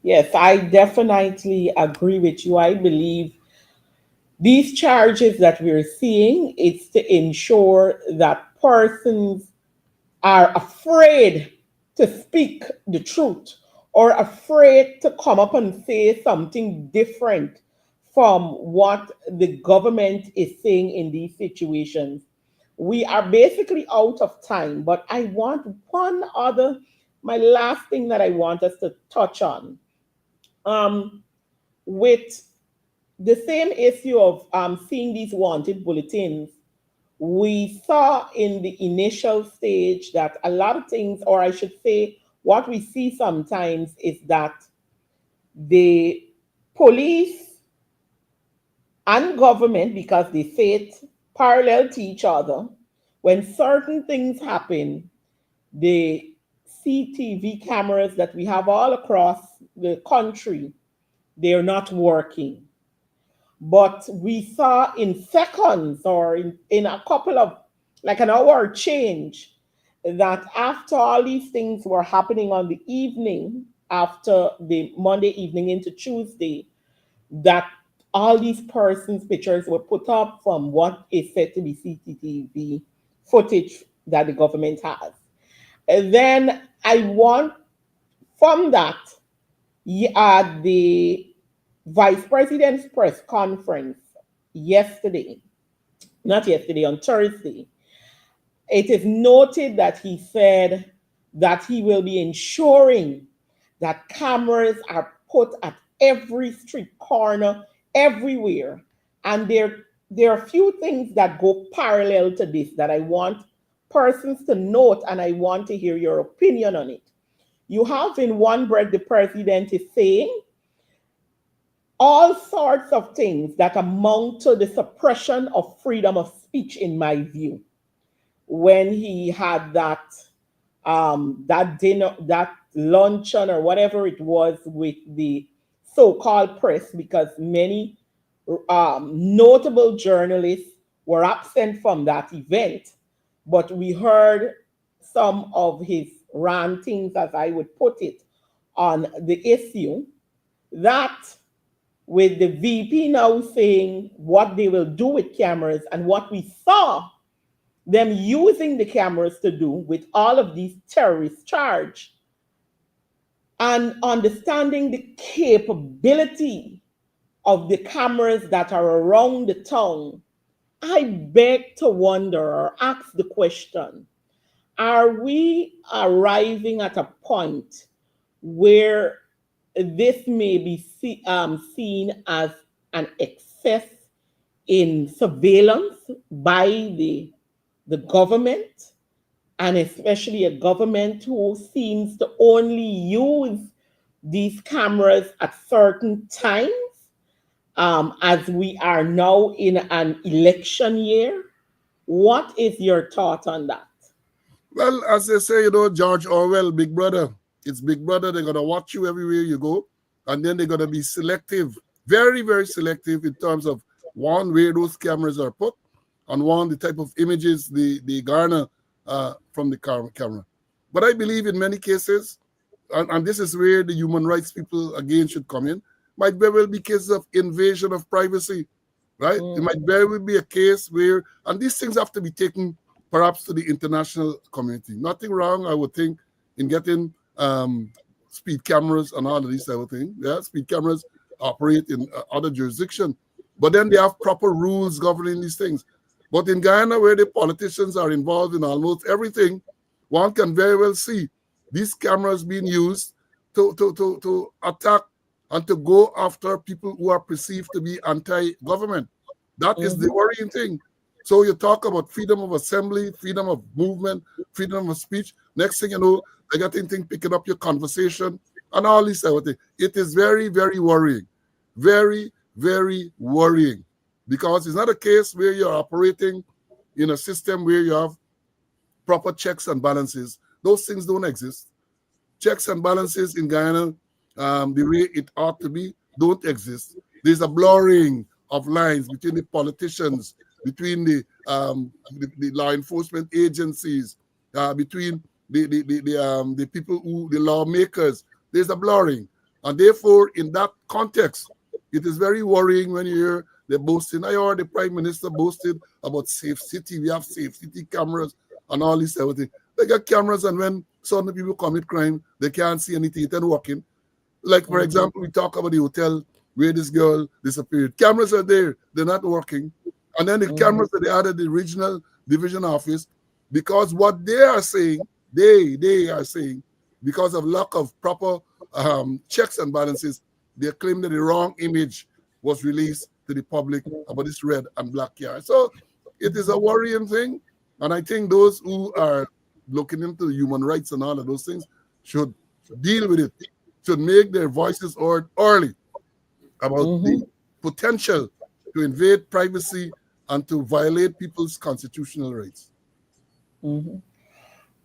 Yes, I definitely agree with you. I believe these charges that we're seeing, it's to ensure that persons are afraid to speak the truth or afraid to come up and say something different from what the government is saying in these situations. We are basically out of time, but I want one other, my last thing that I want us to touch on. Um, with the same issue of seeing these wanted bulletins, we saw in the initial stage that a lot of things, or I should say, what we see sometimes is that the police and government, because they sit parallel to each other, when certain things happen, the CTV cameras that we have all across the country, they're not working. But we saw in seconds or in a couple of, like an hour change, that after all these things were happening on the evening, after the Monday evening into Tuesday, that all these persons' pictures were put up from what is said to be CCTV footage that the government has. And then I want from that, at the vice president's press conference yesterday, not yesterday, on Thursday, it is noted that he said that he will be ensuring that cameras are put at every street corner, everywhere. And there are a few things that go parallel to this that I want persons to note, and I want to hear your opinion on it. You have in one breath the president is saying all sorts of things that amount to the suppression of freedom of speech, in my view, when he had that dinner, that luncheon or whatever it was with the so-called press, because many notable journalists were absent from that event, but we heard some of his rantings, as I would put it, on the issue. That, with the VP now saying what they will do with cameras, and what we saw them using the cameras to do with all of these terrorist charge, and understanding the capability of the cameras that are around the town, I beg to wonder or ask the question, are we arriving at a point where this may be seen as an excess in surveillance by the government, and especially a government who seems to only use these cameras at certain times, as we are now in an election year? What is your thought on that? Well, as they say, George Orwell, Big Brother. It's Big Brother. They're gonna watch you everywhere you go, and then they're gonna be selective, very, very selective in terms of one, where those cameras are put, and one, the type of images they garner from the camera. But I believe in many cases, and this is where the human rights people again should come in, might very well be cases of invasion of privacy, right? It Mm, might very well be a case where, and these things have to be taken perhaps to the international community. Nothing wrong, I would think, in getting speed cameras and all of these type of things. Yeah, speed cameras operate in other jurisdictions, but then they have proper rules governing these things. But in Guyana, where the politicians are involved in almost everything, one can very well see these cameras being used to attack and to go after people who are perceived to be anti-government. That is the mhm, worrying thing. So you talk about freedom of assembly, freedom of movement, freedom of speech. Next thing you know, they got thing picking up your conversation and all this type of thing. It is very, very worrying. Very, very worrying. Because it's not a case where you're operating in a system where you have proper checks and balances. Those things don't exist. Checks and balances in Guyana, the way it ought to be, don't exist. There's a blurring of lines between the politicians, between the law enforcement agencies, between the people who, the lawmakers. There's a blurring. And therefore, in that context, it is very worrying when you hear they're boasting. I heard the Prime Minister boasted about safe city. We have safe city cameras and all this everything. They got cameras, and when some people commit crime, they can't see anything. They're working. Like, for example, we talk about the hotel where this girl disappeared. Cameras are there. They're not working. And then the cameras that they added the regional division office, because what they are saying, they are saying, because of lack of proper checks and balances, they claim that the wrong image was released to the public about this red and black car. So it is a worrying thing. And I think those who are looking into human rights and all of those things should deal with it, should make their voices heard early about the potential to invade privacy and to violate people's constitutional rights.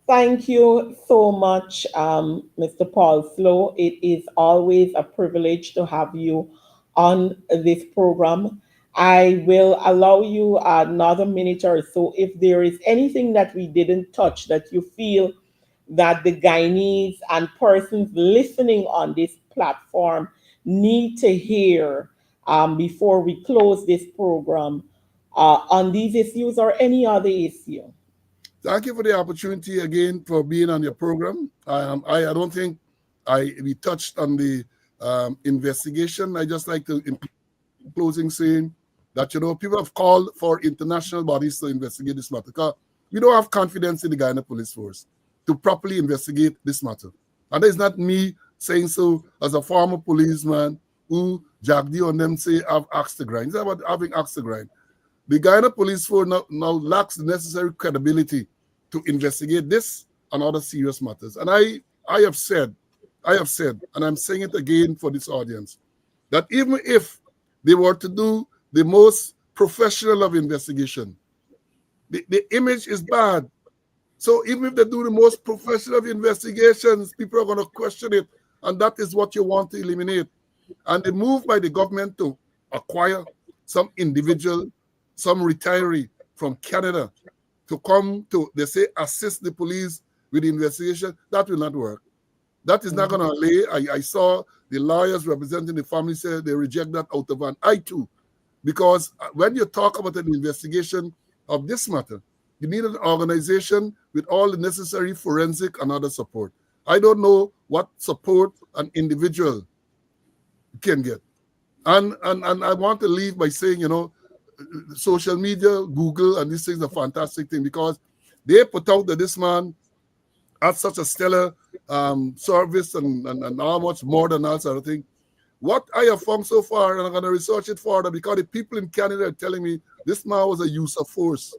Thank you so much, Mr. Paul Slow. It is always a privilege to have you on this program. I will allow you another minute or so. If there is anything that we didn't touch that you feel that the Guyanese and persons listening on this platform need to hear before we close this program on these issues or any other issue. Thank you for the opportunity again for being on your program. I don't think we touched on the investigation. I just like to, in closing, saying that people have called for international bodies to investigate this matter because we don't have confidence in the Guyana Police Force to properly investigate this matter. And it's not me saying so as a former policeman who Jagdi on them say I've asked to grind. It's not about having asked to grind. The Guyana Police Force now lacks the necessary credibility to investigate this and other serious matters. And I have said, and I'm saying it again for this audience, that even if they were to do the most professional of investigation, the image is bad. So even if they do the most professional of investigations, people are going to question it. And that is what you want to eliminate. And the move by the government to acquire some individual, some retiree from Canada to come to, they say, assist the police with the investigation, that will not work. That is not going to lay. I saw the lawyers representing the family say they reject that out of hand. I too. Because when you talk about an investigation of this matter, you need an organization with all the necessary forensic and other support. I don't know what support an individual can get. And I want to leave by saying, social media, Google, and these things are a fantastic thing because they put out that this man had such a stellar service and how much more than that sort of thing. What I have found so far, and I'm going to research it further because the people in Canada are telling me this man was a use of force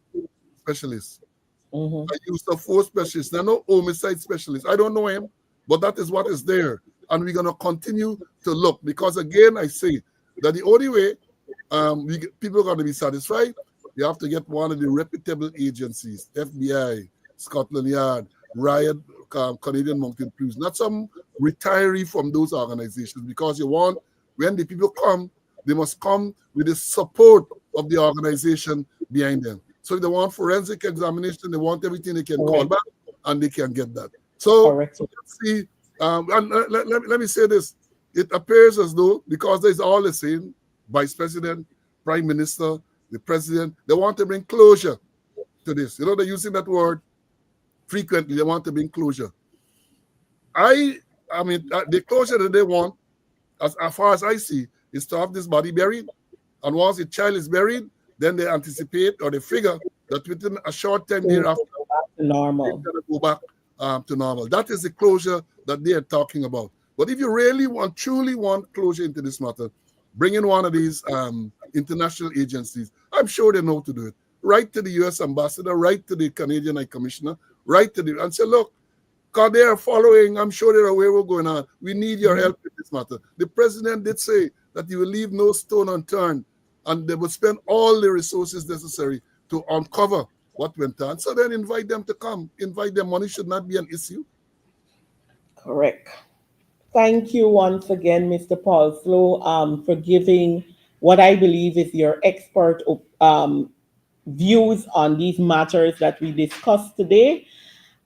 specialist. A use of force specialist. There are no homicide specialist. I don't know him, but that is what is there. And we're going to continue to look because, again, I say that the only way people are going to be satisfied, you have to get one of the reputable agencies, FBI, Scotland Yard, Riot, Canadian Mounted Police, not some retiree from those organizations, because you want, when the people come, they must come with the support of the organization behind them. So if they want forensic examination, they want everything they can call back, and they can get that. So let's see, and let me say this. It appears as though, because there's all the same, Vice President, Prime Minister, the President, they want to bring closure to this. They're using that word frequently. They want to bring closure. I mean, the closure that they want, as far as I see, is to have this body buried. And once the child is buried, then they anticipate or they figure that within a short time thereafter, normal. they're going to go back to normal. That is the closure that they are talking about. But if you really truly want closure into this matter, bring in one of these international agencies. I'm sure they know to do it. write to the U.S. ambassador, write to the Canadian High Commissioner, write to the and say, look, because they are following, I'm sure they're aware what's going on. We need your help in this matter. The president did say that he will leave no stone unturned and they will spend all the resources necessary to uncover what went on. So then invite them to come. Invite them. Money should not be an issue. Correct. Thank you once again, Mr. Paul Slow, for giving what I believe is your expert views on these matters that we discussed today.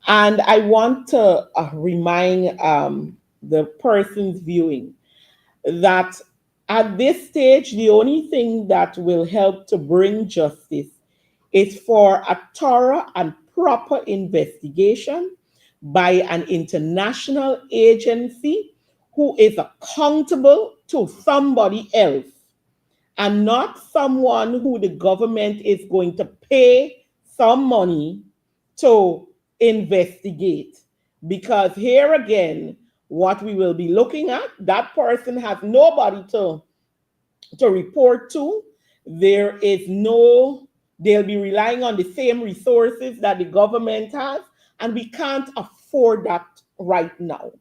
And I want to remind the persons viewing that at this stage, the only thing that will help to bring justice is for a thorough and proper investigation by an international agency who is accountable to somebody else and not someone who the government is going to pay some money to investigate. Because here again, what we will be looking at, that person has nobody to report to. There is no, they'll be relying on the same resources that the government has, and we can't afford that right now.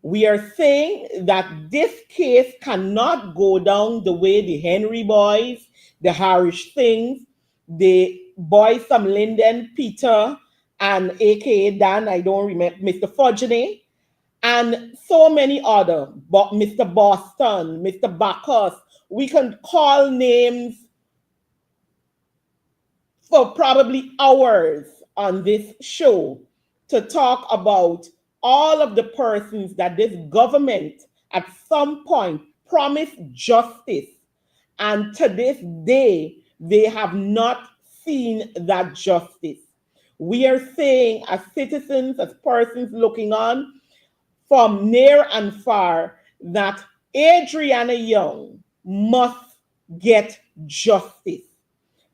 We are saying that this case cannot go down the way the Henry boys, the Harris things, the boys from Linden, Peter, and aka Dan, I don't remember, Mr. Fudgeney, and so many other, but Mr. Boston, Mr. Bacchus. We can call names for probably hours on this show to talk about all of the persons that this government at some point promised justice. And to this day, they have not seen that justice. We are saying, as citizens, as persons looking on from near and far, that Adriana Young must get justice.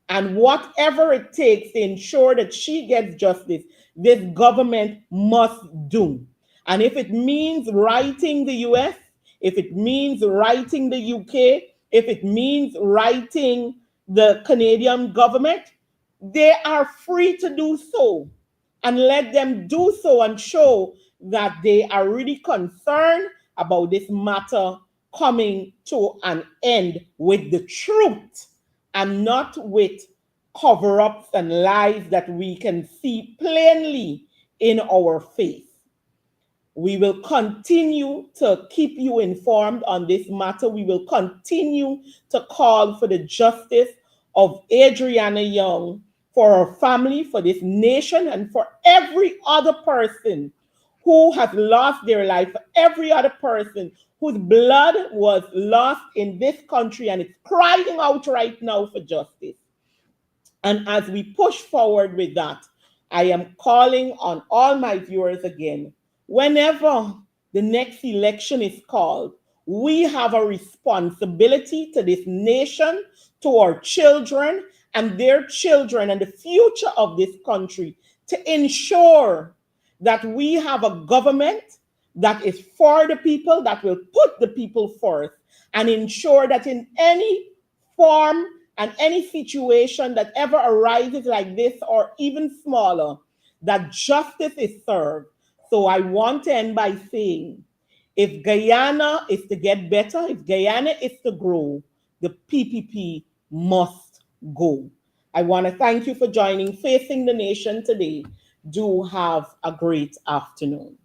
And whatever it takes to ensure that she gets justice, this government must do. And if it means writing the US, if it means writing the UK, if it means writing the Canadian government, they are free to do so. And let them do so and show that they are really concerned about this matter coming to an end with the truth and not with cover ups and lies that we can see plainly in our face. We will continue to keep you informed on this matter. We will continue to call for the justice of Adriana Young, for her family, for this nation, and for every other person who has lost their life, for every other person whose blood was lost in this country and it's crying out right now for justice. And as we push forward with that, I am calling on all my viewers again. Whenever the next election is called, we have a responsibility to this nation, to our children and their children, and the future of this country to ensure that we have a government that is for the people, that will put the people first, and ensure that in any form and any situation that ever arises like this or even smaller, that justice is served. So I want to end by saying, if Guyana is to get better, if Guyana is to grow, the PPP must go. I want to thank you for joining Facing the Nation today. Do have a great afternoon.